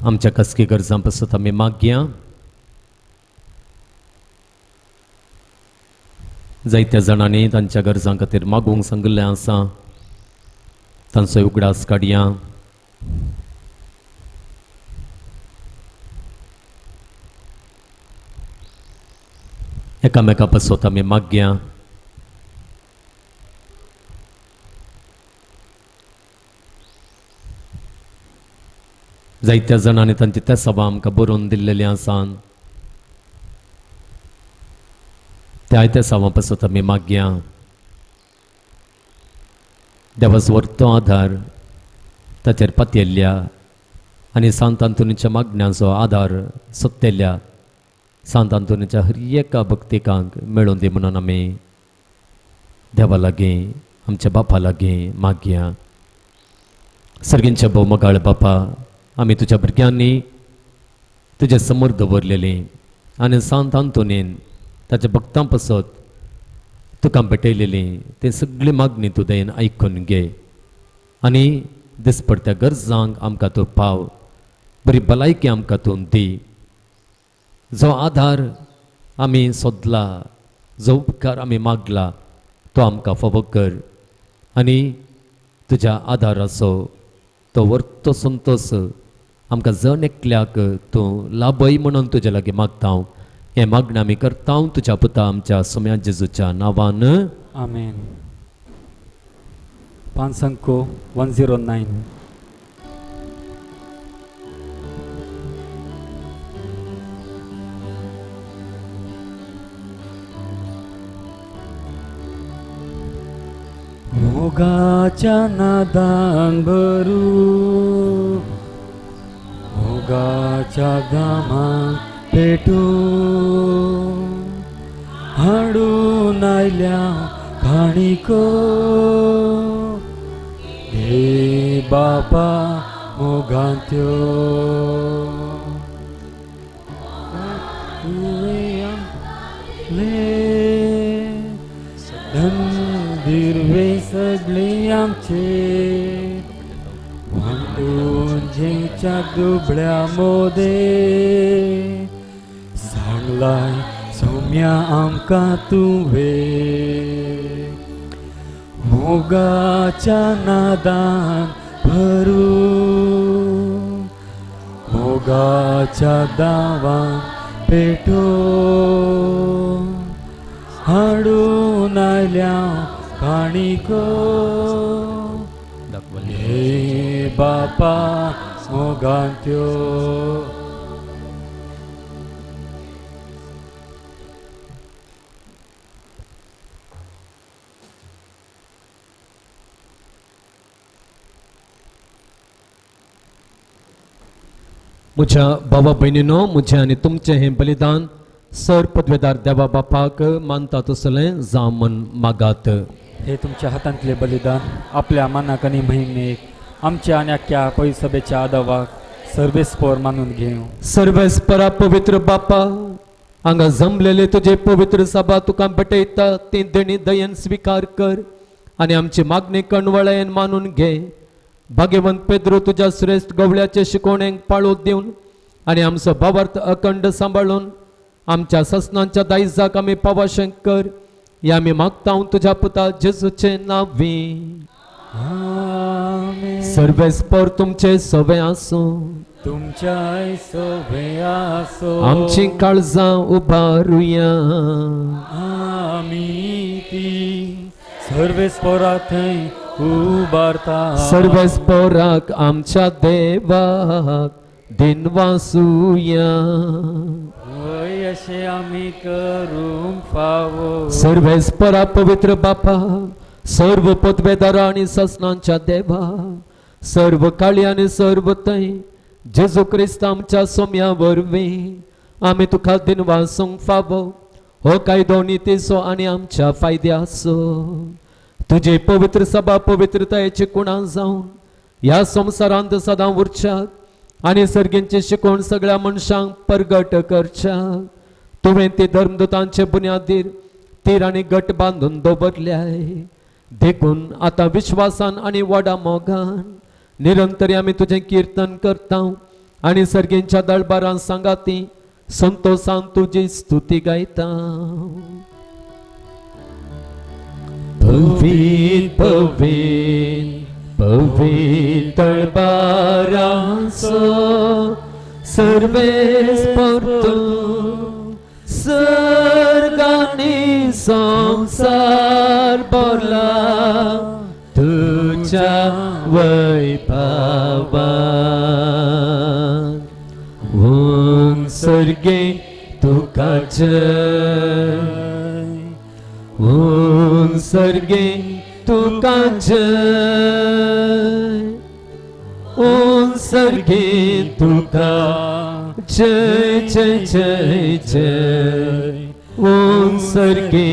आमच्या कसकी गरजां पासत आमी मागया. जायत्या जाणांनी तांच्या गरजां खातीर मागूंक सांगिल्लें आसा. तांचो उगडास काडया. एकामेका पासत आमी मागया. जायत्या जाणांनी तांची तेसाबां आमकां बरोवन दिल्लेलीं आसात. त्या तेसाबां पासत आमी मागया. देवाचो व्हरतो आधार ताचेर पातयेल्ल्या आनी सांत आंतोनीच्या मागण्यांचो आधार सोदतेल्या सांत आंतोनीच्या हर एका भक्तिकांक मेळोवन दी म्हणून आमी देवा लागीं आमच्या बापा लागीं मागया. सर्गींच्या भोव मोगाळ बापा आमी तुज्या भुरग्यांनी तुजे समोर दवरलेलीं आनी सांत आंतोनीन ताच्या भक्तां पासत तुका भेटयलेलीं ती सगळी मागणी तूं दयेन आयकून घे आनी दिसपडत्या गरजांक आमकां तूं पाव. बरी भलायकी आमकां तूं दी. जो आधार आमी सोदला, जो उपकार आमी मागला तो आमकां फावो कर आनी तुज्या आदाराचो तो व्हरतो संतोश आमकां जण एकल्याक तूं लाभय म्हणून तुजे लागीं मागता हांव. हें मागणें आमी करता हांव तुज्या पुता आमच्या सोम्या जेजूच्या नांवान. आमेन. पांचंको 109. मोगाच्या नादान भरू मोगाच्या दामान पेटू हाडून आयल्या खाणीको हे बाबा मोगांत्यो दिर्वे सगळे आमचे वांटून जेच्या दुबळ्या मोदे सांगलाय सौम्या आमकां तुवे मोगाच्या नादान भरू मोगाच्या दावान पेटो हाडून आयल्या काणिको हे बापा मोगांत्यो म्हज्या भावा भयणीनो म्हजें आनी तुमचें हें बलिदान सर पदवेदार देवा बापाक मानता तसलें जावं म्हण मागात. हे तुमच्या हातांतले बलिदान आपल्या मनाक आनी महिमेक आमच्या आनी आख्या पयसभेच्या आदवाक सर्वेस्पोर मानून घेऊ. सर्वेस्परा पवित्र बापा हांगा जमलेले तुजे पवित्र सभा तुका भेटयता ती देणी दयेन स्विकार कर आनी आमची मागणी कणवळेन मानून घे. भाग्यवंत पेद्रो तुज्या श्रेष्ठ गवळ्याचे शिकोवणेक पाळो दिवन आनी आमचो भावार्थ अखंड सांबाळून आमच्या ससनांच्या दायजाक आमी पावाशें कर हे आमी मागता तुज्या पुता जेजूचे नांवी. सर्वेस्पर तुमचे सवे आसूं तुमच्या सवे आसो आमची काळजां उबारुया. आमी ती सर्वेस्पोरा थंय उबारता. सर्वेस्पराक आमच्या देवाक दिन वासुया. वय अशें आमी करूंक फावो. सर्वेस्परा पवित्र बापा सर्व पदवेदारा आनी ससनांच्या देवा सर्व काळी आनी सर्व थंय जेजू क्रिस्त आमच्या सोम्या वरवीं आमी तुका दिन वासूंक फावो. हो कायदो नितीचो आनी आमच्या फायद्याचो. तुजे पवित्र सभा पवित्रतायेची कुणां जावन ह्या संवसारांत सदां उरच्याक आनी सर्गेंची शिकोवण सगळ्या मनशांक परगट करच्याक तुवें ती धर्मदुतांचे बुन्यादीर तीर आनी गट बांदून दवरल्याय. देखून आतां विश्वासान आनी व्हडा मोगान निरंतरी आमी तुजें कीर्तन करता आनी सर्गेंच्या दळबारां सांगाती संतोषान तुजी स्तुती गायता. पवीत पवीत पवीत दळबारांचो सर्वेस्पर तूं सर्गांनी संसार भरला तुज्या वैभवान. ओम सर्गे तुका जय ओम सर्गे तुका जय ओम सर्गे तुका जय जय जय जय ओम सर्गे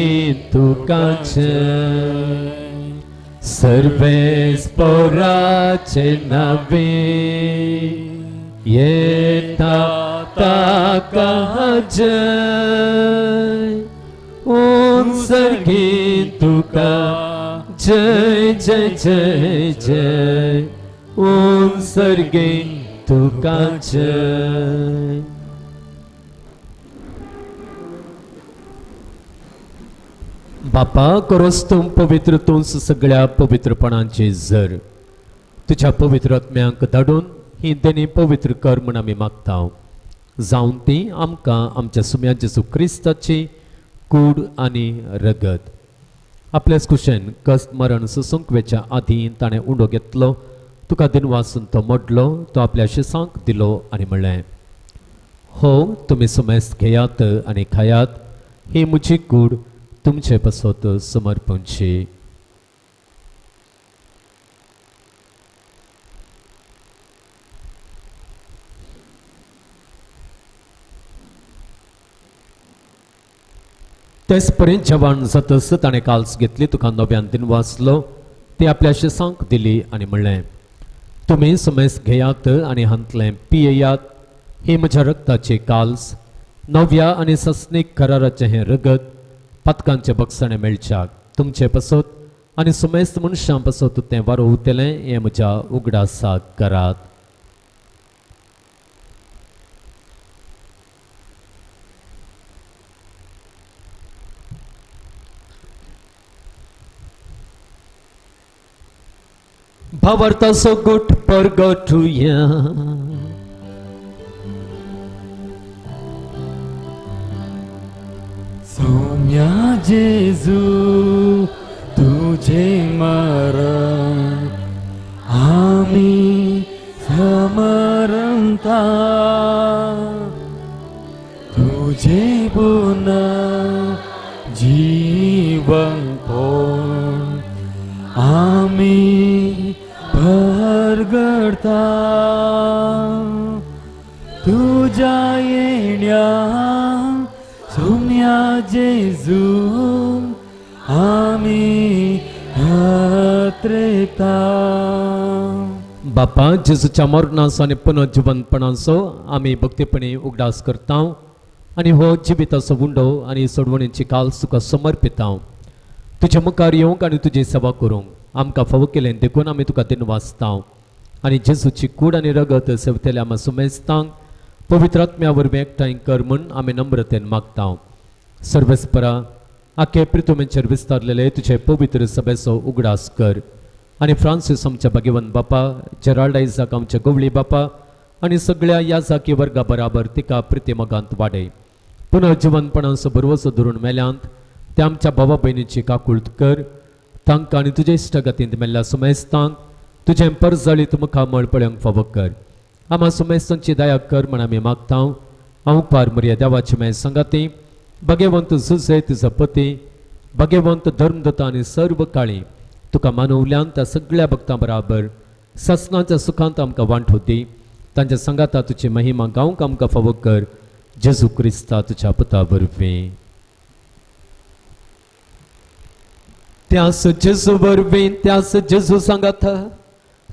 तुका जय. सर्वेस्पराचे नावे येता ताका जय ओम सर्गे तुका जय जय जय जय ओम सर्गे तुका जय. बापा करोस तूं पवित्र तूं सगळ्या पवित्रपणांची झर तुझ्या पवित्र आत्म्यांक धाडून ही देणी पवित्र कर म्हण आमी मागता. जावन ती आमकां आमच्या सुम्या जेजू क्रिस्ताची कूड आनी रगत. आपल्याच कुशेन कस्त मरण सुसंकवेच्या आदीं ताणें उंडो घेतलो तुका दिन वासून तो मोडलो तो आपल्या शिसांक दिलो आनी म्हणलें हो तुमी सुमेस्त घेयात आनी खायात ही म्हजी कूड तुमचे पसत समर्पणची. तेच पर्यंत जेवण जातस ताणें काल्स घेतली तुका नव्यान दिन वाचलो ती आपल्या शिसांक दिली आनी म्हणलें तुमी समेस घेयात आनी हांतलें पियेयात ही म्हज्या रक्ताची काल्स नव्या आनी सस्नीक कराराचें हें रगत पथकांचे बक्षणे मेळच्याक तुमचे पसत आनी सुमेस्त मनशां पसत तें वारो उतेलें हें म्हज्या उगडासाक करात. भावार्थाचो गोठ परगटुया सौम्या जेजू तुझे मरण आम्ही समरणता तुझे पुन्हा जीवन कोण आम्ही परगडता तुझ्या येण्या सौम्या जेजू आम्ही हात्रेता. बापा जेजूच्या मरणाचो आनी पुनर्जीवनपणाचो आमी भक्तीपणी उगडास करता आनी हो जिविताचो उंडो आनी सोडवणेची काल्स तुका समर्पिता. तुज्या मुखार येवंक आनी तुजी सेवा करूंक आमकां फावो केलें देखून आमी तुका दिन वाचता आनी जेजूची कूड आनी रगत सेवतेल्या आमी सुमेस्तांक पवित्र आत्म्या वरवीं एकठांय कर म्हूण आमी नम्रतेन मागता. सर्वेस्परा आखे प्रितुमेचेर विस्तारलेले तुजे पवित्र सभेचो उगडास कर आनी फ्रांसीस आमच्या भाग्यवन बापा जेराल्ड आयजाक आमच्या गवळी बापा आनी सगळ्या या जाकी वर्गा बराबर तिका प्रितिमगांत वाडय. पुनर्जीवनपणाचो बरवसो धरून मेल्यांत त्या आमच्या भावा भयणीची काकुळट कर तांकां आनी तुजे इश्टगतींत मेल्ल्या सुमेस्तांक तुजें परजळीत मुखार मळपळ्यांक फावो कर. आम्हा सुमेस्तांची दया कर म्हण आमी मागता. हांव पार मर्या देवाची मेळ संगती भगवंत झुजे तुजो पती भगवंत धर्मदत्ता आनी सर्व काळी तुका मानवल्यान त्या सगळ्या भक्तां बराबर ससनाच्या सुखांत आमकां वांटो दी. तांच्या संगाता तुजी महिमा गावंक आमकां फावो कर जेजू क्रिस्ता तुज्या पुता वरवीं. त्यास जेजू वरवीं त्यास जेजू सांगाता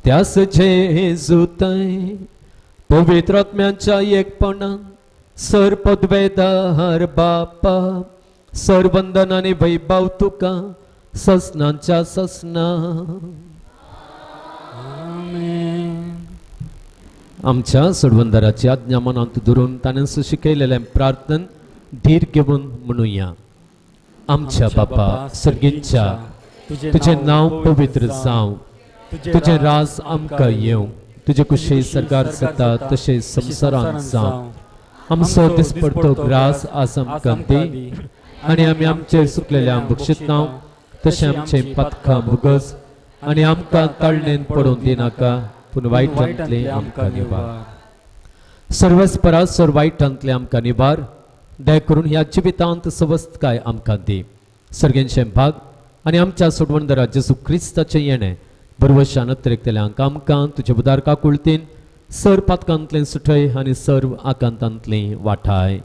त्यास जेजू थंय पवित्र आत्म्याच्या एकपणान सर पदवेदार बापा सर वंदन आनी वैभव तुका ससनांच्या ससना. आमच्या सोडवंदराची आज्ञा मनांत धरून ताणें शिकयलेलें प्रार्थन धीर घेवन म्हणुया. आमच्या बापा सर्गीच्या तुजें नांव पवित्र जावं तुजें राज आमकां येवं तुजे कुशी सरकार जाता तशें संवसारांत जावं. आमचो दिसपडतो ग्रास आज आमकां दी आनी आमी आमचेर सुकलेल्या बक्षिता तशें आमचें पातकां भुगस आनी आमकां ताळणेन पडोवन दिनाका पूण वायटांतले आमकां निवार. सर्वेस्परा सर वायटांतले आमकां निवार दया करून ह्या जिवितांत सवस्तकाय आमकां दी. सर्गेंचे भाग आनी आमच्या सोडवणदरा जेजू क्रिस्ताचें येणें बरवशान अतिरिक्तल्यांक आमकां तुजे उदार काकुळतीन सर पातकांतलें सुटय आनी सर्व आकांतांतलें वाठाय.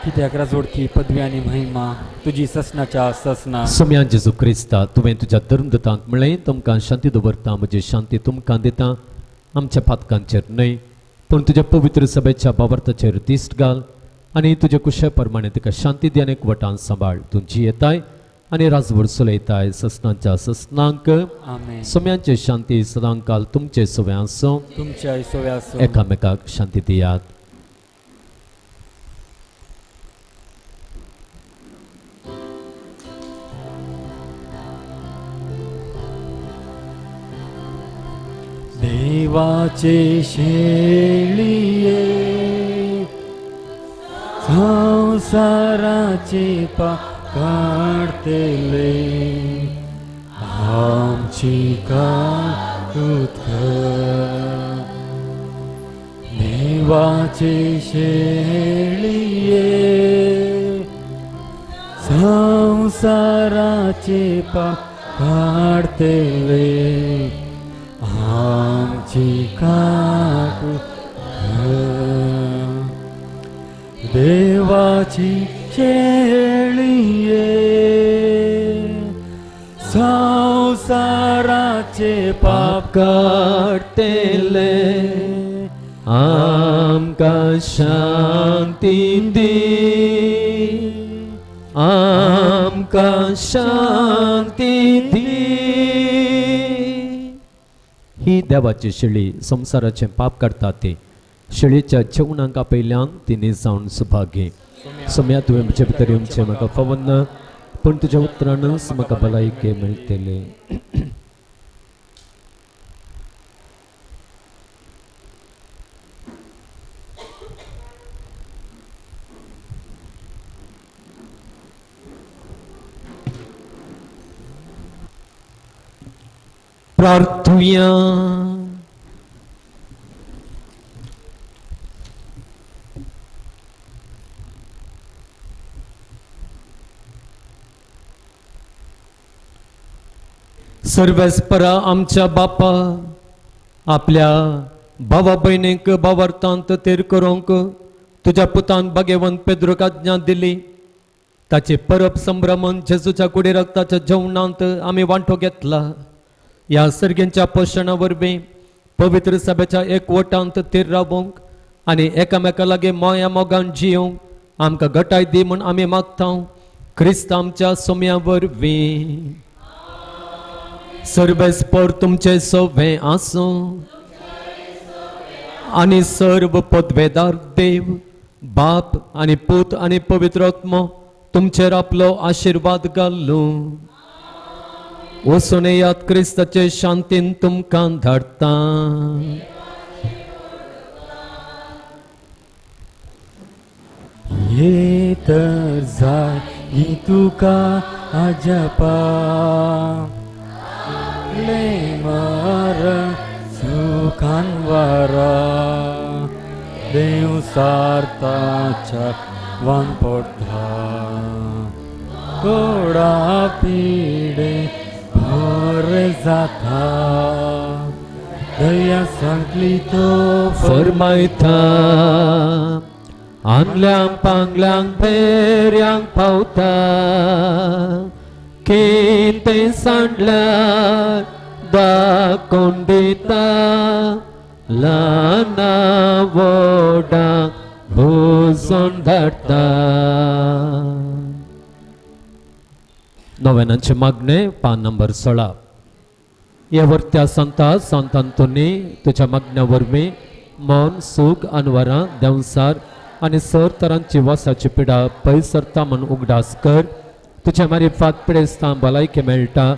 कित्याक राजवडकी पदवी आनी महिमा तुजी ससनाच्या ससना. सोम्या जेजू क्रिस्ता तुवें तुज्या धर्मदतांक म्हणलें तुमकां शांती दवरता म्हजी शांती तुमकां दिता. आमच्या पातकांचेर न्हय पूण तुज्या पवित्र सभेच्या भावार्थाचेर दिश्ट घाल आनी तुजे कुशे प्रमाणे तिका शांती दी अनेक वटान सांबाळ. तुजी येताय आनी राजवड चलयताय ससनांच्या ससनांक. आमेन. सोम्यांचे शांती सदांकाल तुमचे सोवे आसूं. तुमच्या सोव्यासो एकामेकाक शांती दियात. देवाचे शेळिये संसाराचे काढतेले आमची काकूत देवाचे शेळिये संसाराचे काढतेले आमची काकूत देवाची शेळिये जगाचे पाप काढतेले आमका शांती दी आमका शांती दी ही देवाची शिळी संसाराचे पाप काढता ती शिळीच्या जेवणांका पयल्यान तिने जावन सुभागे सम्या तुवें म्हजे भितर येवचें म्हाका फवन्न पण तुज्या उतरानच म्हाका भलायके मेळटले प्रार्थुया सर्वेस्परा आमच्या बापा आपल्या भावा भयणीक भावार्थांत तेर करूंक तुज्या पुतान भाग्यवंत पेद्रूक आज्ञा दिली ताचे परब संभ्रमन जेजूच्या कुडी रक्ताच्या जेवणांत आमी वांटो घेतला ह्या सर्गेंच्या पोशणा वरवीं पवित्र सभेच्या एकवटांत तेर रावूंक आनी एकामेका लागीं मोया मोगान जियोंक आमकां घटाय दी म्हूण आमी मागता क्रिस्त आमच्या सोम्या वरवीं सर्वेस्पर तुमचे सोवे आसूं आनी सर्व पदवेदार देव बाप आनी पूत आनी पवित्र आत्मो तुमचेर आपलो आशीर्वाद घालूं वचून येयात क्रिस्ताचे शांतीन तुमकां धाडटा ये तर जाय ही तुका अजपा ले मरण सुखान वारा देव सारताच्या वान पडता कोडा पिडे भरे जाता दया सांगली तो फरमायता आंगल्यांक पांगल्यांक पेऱ्यांक पावता कितें सांडल्यार दाखोवन दिता ल्हाना व्हडांक भुजोन धाडटा नोवेनांचे मागणे पान नंबर 16 ह्या वर्त्या संत अंतोनी तुज्या मागण्या वरवीं मन सूख अनवरां देंवसार आनी सर तरांची वासाची पिडा पयसरता म्हूण उगडास कर तुज्या मारिफात पिडेस्तां भलायके मेळटा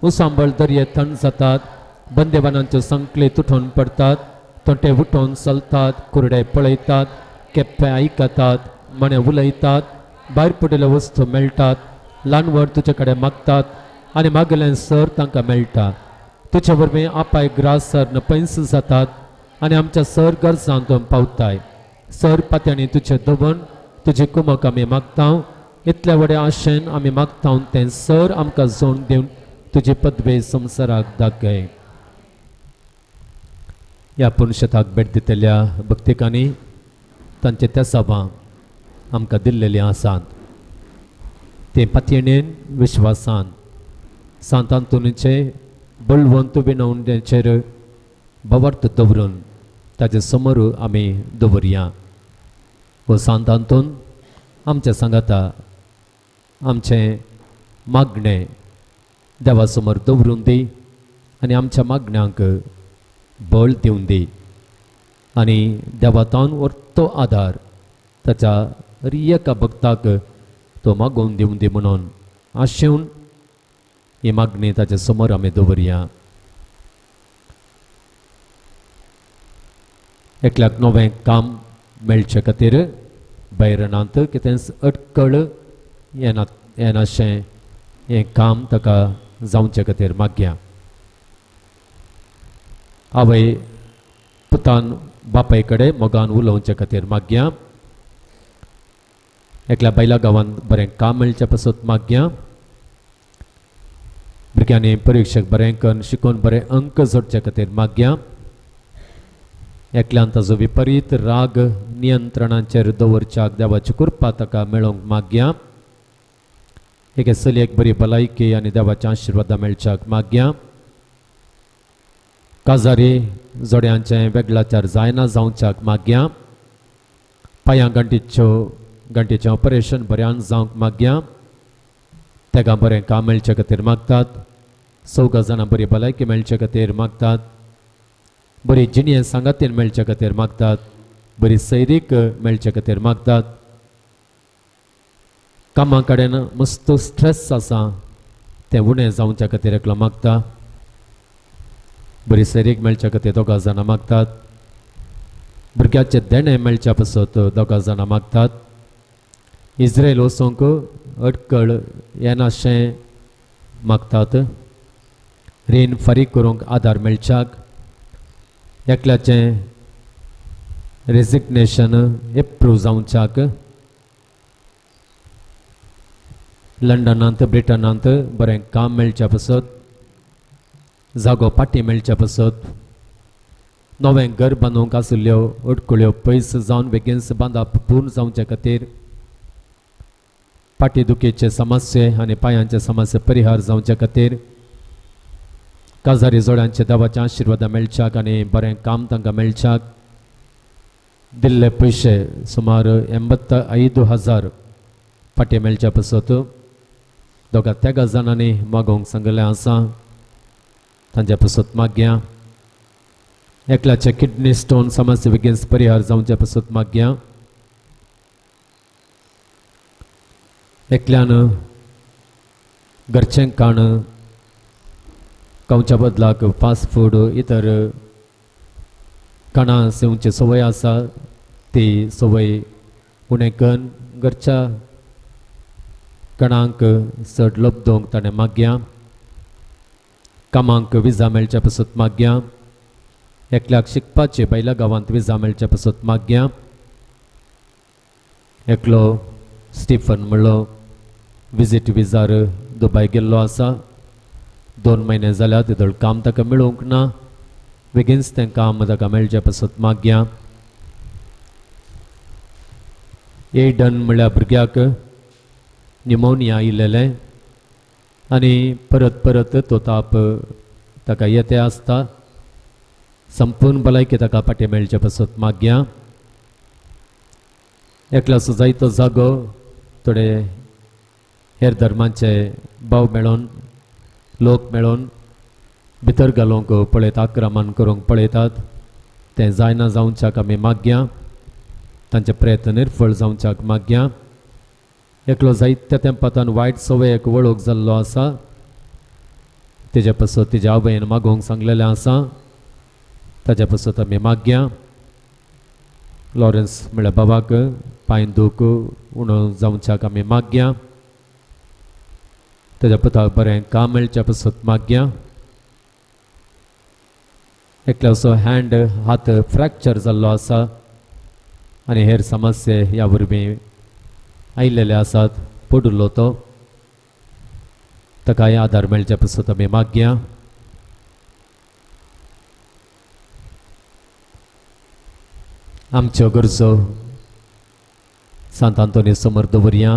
उसांबळ दर्ये थंड जातात बंदेवानांच्यो संकले तुटून पडतात तोंटे उठोवन चलतात कुरडे पळयतात केप्पे आयकतात मणे उलयतात भायर पडिल्ल्यो वस्तू मेळटात ल्हान व्हड तुजे कडेन मागतात आनी मागलें सर तांकां मेळटा तुजे वरवीं आपाय ग्रासर पयस जातात आनी आमच्या सर गरजांत पावताय सर पात्यांनी तुजें दवन तुजी कुमक आमी मागता इतल्या व्हड्या आशेन आमी मागता तें सर आमकां जोड दिवन तुजी पदवे संवसाराक दाखय ह्या पुणशताक भेट दितल्या भक्तिकांनी तांचे त्या सभां आमकां दिल्लेली आसात ते पातयेणेन विश्वासान सांत अंतोनीचे बळवंत विनवणेचेर भवार्थ दवरून ताजे समोर आमी दवरया व सांत अंतोन आमच्या सांगाता आमचे मागणे देवा समोर दवरून दी आनी आमच्या मागण्यांक बळ दिवन दी आनी देवातान व्हरतो आदार ताच्या एका भक्ताक तो मागोवन दिवन दी म्हणून आशेवन ही मागणी ताच्या समोर आमी दवरया एकल्याक नवें काम मेळचे खातीर बैरनांत कितें अडकळ येनाशें हें काम ताका जावचे खातीर मागया आवय पुतान बापाय कडेन मोगान उलोवचे खातीर मागया एकल्या बायला गांवांत बरें काम मेळचे पासत मागया भुरग्यांनी परिक्षेक बरें करून शिकून बरें अंक जोडचे खातीर मागया एकल्यान ताजो विपरीत राग नियंत्रणाचेर दवरच्याक देवाची कृपा ताका मेळोवंक मागया एके चलयेक बरी भलायकी आनी देवाच्या आशिर्वादा मेळच्याक मागया काजारी जोड्यांचे वेगळाचार जायना जावच्याक मागया पांयां गंटीचें ऑपरेशन बऱ्यान जावंक मागया तेका बरें काम मेळचे खातीर मागतात चौगा जाणां बरी भलायकी मेळचे खातीर मागतात बरी जिणें सांगातीन मेळचे खातीर मागतात बरी सैरीक मेळचे खातीर मागतात कामा कडेन मस्त स्ट्रेस आसा तें उणें जावच्या खातीर एकलो मागता बरी सैरीक मेळचे खातीर दोगा जाणां मागतात भुरग्याचे देणे मेळच्या पासत दोगा जाणां मागतात इस्रायल वचोंक अडकळ येनाशें मागतात रीण फारीक करूंक आदार मेळच्याक एकल्याचें रेजिग्नेशन एप्रूव जावच्याक लंडनांत ब्रिटनांत बरें काम मेळच्या पासत जागो पाटी मेळच्या पासत नवें घर बांदूंक आशिल्ल्यो अडखळ्यो पयस जावन बेगीनच बांदप पूर्ण जावचे खातीर पाटी दुखीचे समस्ये आनी पांयांचे समस्ये परिहार जावचे खातीर काजारी जोड्यांचे देवाचे आशिर्वाद मेळच्याक आनी बरें काम तांकां मेळच्याक दिल्ले पयशे सुमार 85,000 पाटी मेळच्या पासत दोगा तेगा जाणांनी मागोवंक सांगलें आसा तांचे पासत मागया एकल्याचे किडनी स्टोन समस्या बेगीन परिहार जावचे पासत मागया एकल्यान घरचें खाण खावच्या बदलाक फास्ट फूड इतर खाणां सेवची संवय आसा ती संवय उणें करून घरच्या कणांक चड लब्धोंक ताणें मागया कामांक विजा मेळच्या पासत मागया एकल्याक शिकपाचे भायल्या गांवांत विजा मेळच्या पासत मागया एकलो स्टीफन म्हणलो विजीट विजार दुबय गेल्लो आसा 2 म्हयने जाल्यात तितून काम ताका मेळूंक ना बेगीनच तें काम ताका मेळचें पासत मागया एडन म्हळ्यार भुरग्याक न्युमोनिया आयिल्लें आनी परत परत तो ताप ताका येते आसता संपूर्ण भलायकी ताका पाटी मेळचे पासत मागया एकलो असो जायतो जागो थोडे हेर धर्मांचे भाव मेळोन लोक मेळोन भितर घालूंक पळयत आक्रमण करूंक पळयतात तें जायना जावच्याक आमी मागया तांचे प्रयत्न निर्फळ जावच्याक मागया एकलो जायत्या तेंपातान वायट संवयेक वळूंक जाल्लो आसा तेजे पासत तेज्या आवयन मागोवंक सांगलेलें आसा ताजे पासत आमी मागया लॉरेन्स म्हळ्यार बाबाक पांय दूख उणो जावच्याक आमी मागया तेज्या पुताक बरें काम मेळच्या पासत मागया एकलो असो हँड हात फ्रॅक्चर जाल्लो आसा आनी हेर समस्ये ह्या वरवीं आयिल्ले आसात पडुल्लो तो ताकाय आदार मेळच्या पासत आमी मागया आमच्यो गरजो सांत आंतोनी समोर दवरया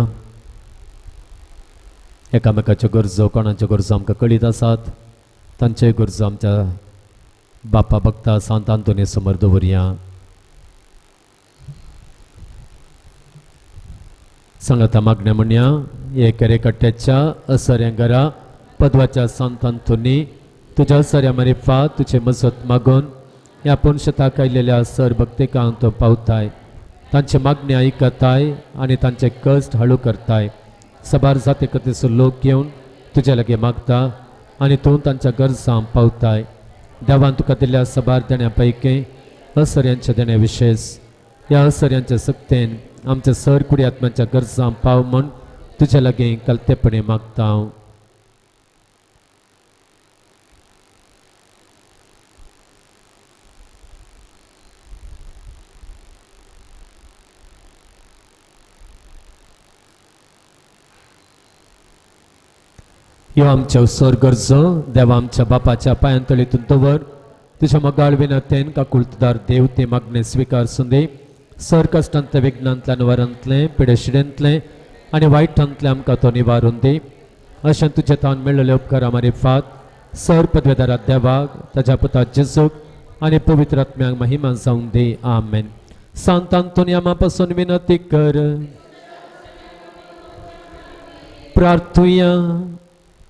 एकामेकाच्यो गरजो कोणाच्यो गरजो आमकां कळीत आसात तांच्योय गरजो आमच्या बापा भक्ता सांत आंतोनी समोर दवरया सांगाता मागण्या म्हणया हे केरेकट्ट्याच्या असऱ्यांगरा पदवाच्या सांत आंतोनी तुज्या असऱ्या मारिफात तुझे मजत मागून ह्या पुणशताक आयिल्ल्या सर भक्तिकांक तो पावताय तांचे मागणी आयकताय आनी तांचे कश्ट हळू करताय सबार जाती खातीर लोक येवन तुजे लागीं मागता आनी तूं तांच्या गरजां पावताय देवान तुका दिल्ल्या सबार देण्या पैकी असऱ्यांचे देणे विशेष ह्या असऱ्यांच्या सक्तेन आमच्या सर कुडी आत्म्याच्या गरजां पाव म्हूण तुजे लागीं कलतेपणी मागता हांव ह्यो आमच्यो सर गरजो देवा आमच्या बापाच्या पांयांतळीतून दवर तुझ्या मोगाळ विनतेन काकुळतदार देव ते मागणे स्वीकार सुंदे सर कश्टांतले विघ्नांतल्यान वरांतले पिडेशिडेंतले आनी वायटांतले आमकां तो निवारून दे अशें तुजे तान मेळिल्ले उपकारा मारिफात सर पदवेदारा देवाक ताच्या पुता जेजूक आणि पवित्र आत्म्याक महिमा जावं दे आमेन. सांत आंतोनियामा पासून विनंती कर. प्रार्थुया.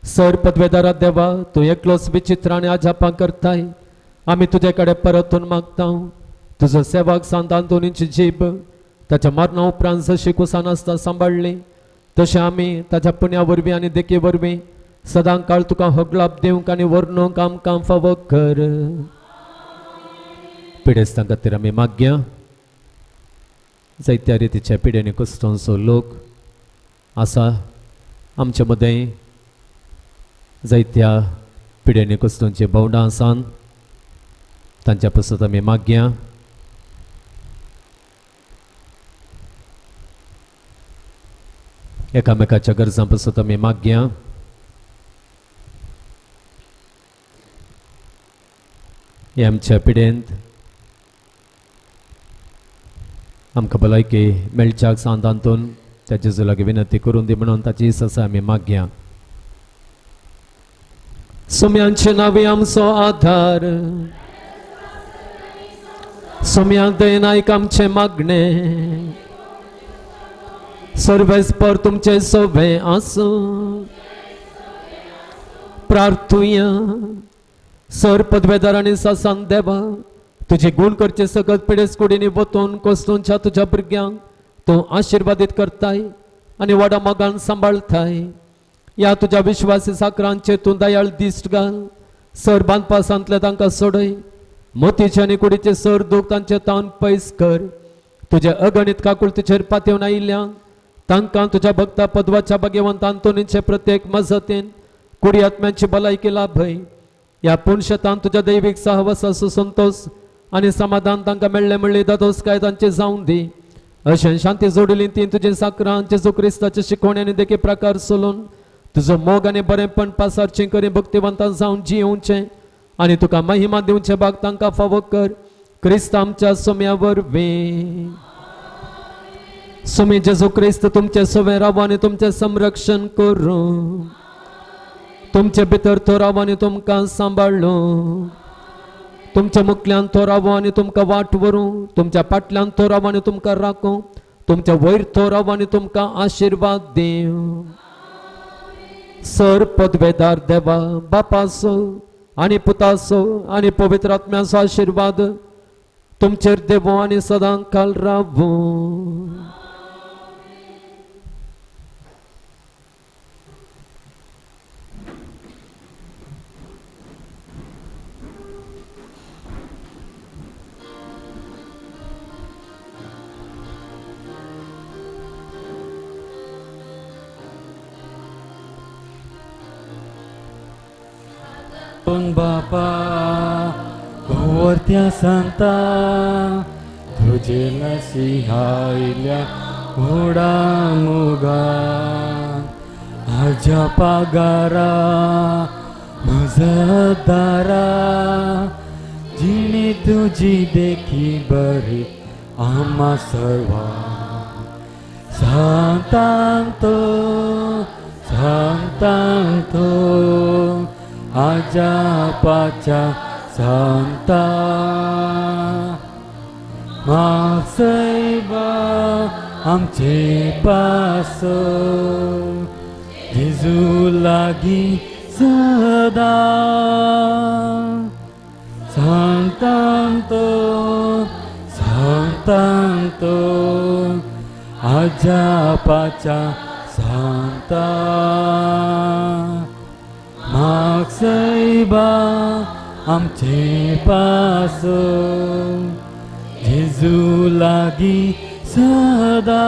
सर पदवेदारा देवा तू एकलोच विचित्राने आजापा करताय. आम्ही तुझ्याकडे परतून मागता. तुझं सेवक सांत आंतोनीची जीभ ताच्या मरणा उपरांत जशी कुसान आसता सांबाळली तशें आमी ताच्या पुण्या वरवीं आनी देखे वरवीं सदां काळ तुका होगलाप दिवंक आनी वर्णूंक आमकां फावो कर. पिडेस्तां खातीर आमी मागया. जायत्या रितीच्या पिडेनी कुसतांचो लोक आसा आमचे मदें. जायत्या पिडेनी कुसतांची भोंवडां आसात. तांच्या पासत आमी मागया. एकामेकाच्या गरजां पासत आमी मागया. हे आमच्या पिडेंत आमकां भलायकी मेळच्याक सांत आंतोन त्या जेजू लागीं विनंती करून दी म्हणून ताची इस आसा आमी मागया. सुम्यांचे नांवे आमचो आधार. सुम्यांक दयेन आयक आमचे मागणे. सर्वेस्पर तुमचे सोबे आसूं. प्रार्थुया. सर पदवेदार आनी सासान देवा तुझे गुण करचे सगळ्यात पिडेस कुडीनी वतून कोस्तूंच्या तुझ्या भुरग्यांक तूं आशिर्वादीत करताय आनी व्हडा मोगान सांबाळताय. या तुझ्या विश्वासी साकरांचे तूं दयाळ दिश्ट घाल. सर बांदपा सांतले तांकां सोडय. मोतीचे आनी कुडीचे सर दूख तांचे तावन पयस कर. तुझे अगणित काकुळतीचेर पातयेवन आयिल्ल्यांक तांकां तुझ्या भक्ता पदवाच्या भाग्यवंत आंतोनीचे प्रत्येक मजतीन कुडी आत्म्याची भलायकी लाभय. या पुणशेतान तुझ्या दैवीक सहवासाचो संतोष आनी समाधान तांकां मेळ्ळे म्हणले दादोसकाय तांचे जावं दी. अशें शांती जोडिल्ली ती तुजे साकरां जेजू क्रिस्ताचे शिकवण्यांनी देखीक प्रकार सोलून तुजो मोग आनी बरेंपण पासारचें करी भक्तिवंतां जावन जियोवचें आनी तुका महिमा दिवचे भाग तांकां फावो कर. क्रिस्त आमच्या सोम्या वरवीं. सोमी जेजू क्रिस्त तुमचे सोबे रावो आनी तुमचें संरक्षण करूं. तुमचे भितर तो रावो आनी तुमकां सांबाळूं. तुमच्या मुखल्यान तो रावो आनी तुमकां वाट व्हरूं. तुमच्या फाटल्यान तो रावो आनी तुमकां राखूं. तुमच्या वयर तो रावो आनी तुमकां आशिर्वाद दिवं. सर पदवेदार देवा बापाचो आनी पुताचो आनी पवित्र आत्म्याचो आशिर्वाद तुमचेर देवो आनी सदां काल रावूं. बापा गोवर्त्या सांता तुझे नसिहायल्या घोडा मुगा हाज्या पागारा मजदारा जिणे तुझी देखी बरी आम्हा सर्वा सांतांतो सांतांतो आजा पाचा सांता मासैबा आमचे पासो जेजू लागी सदा सांतांतो सांतांतो आजा पाचा सांता मागसैबा आमचे पासो जेजू लागी सदा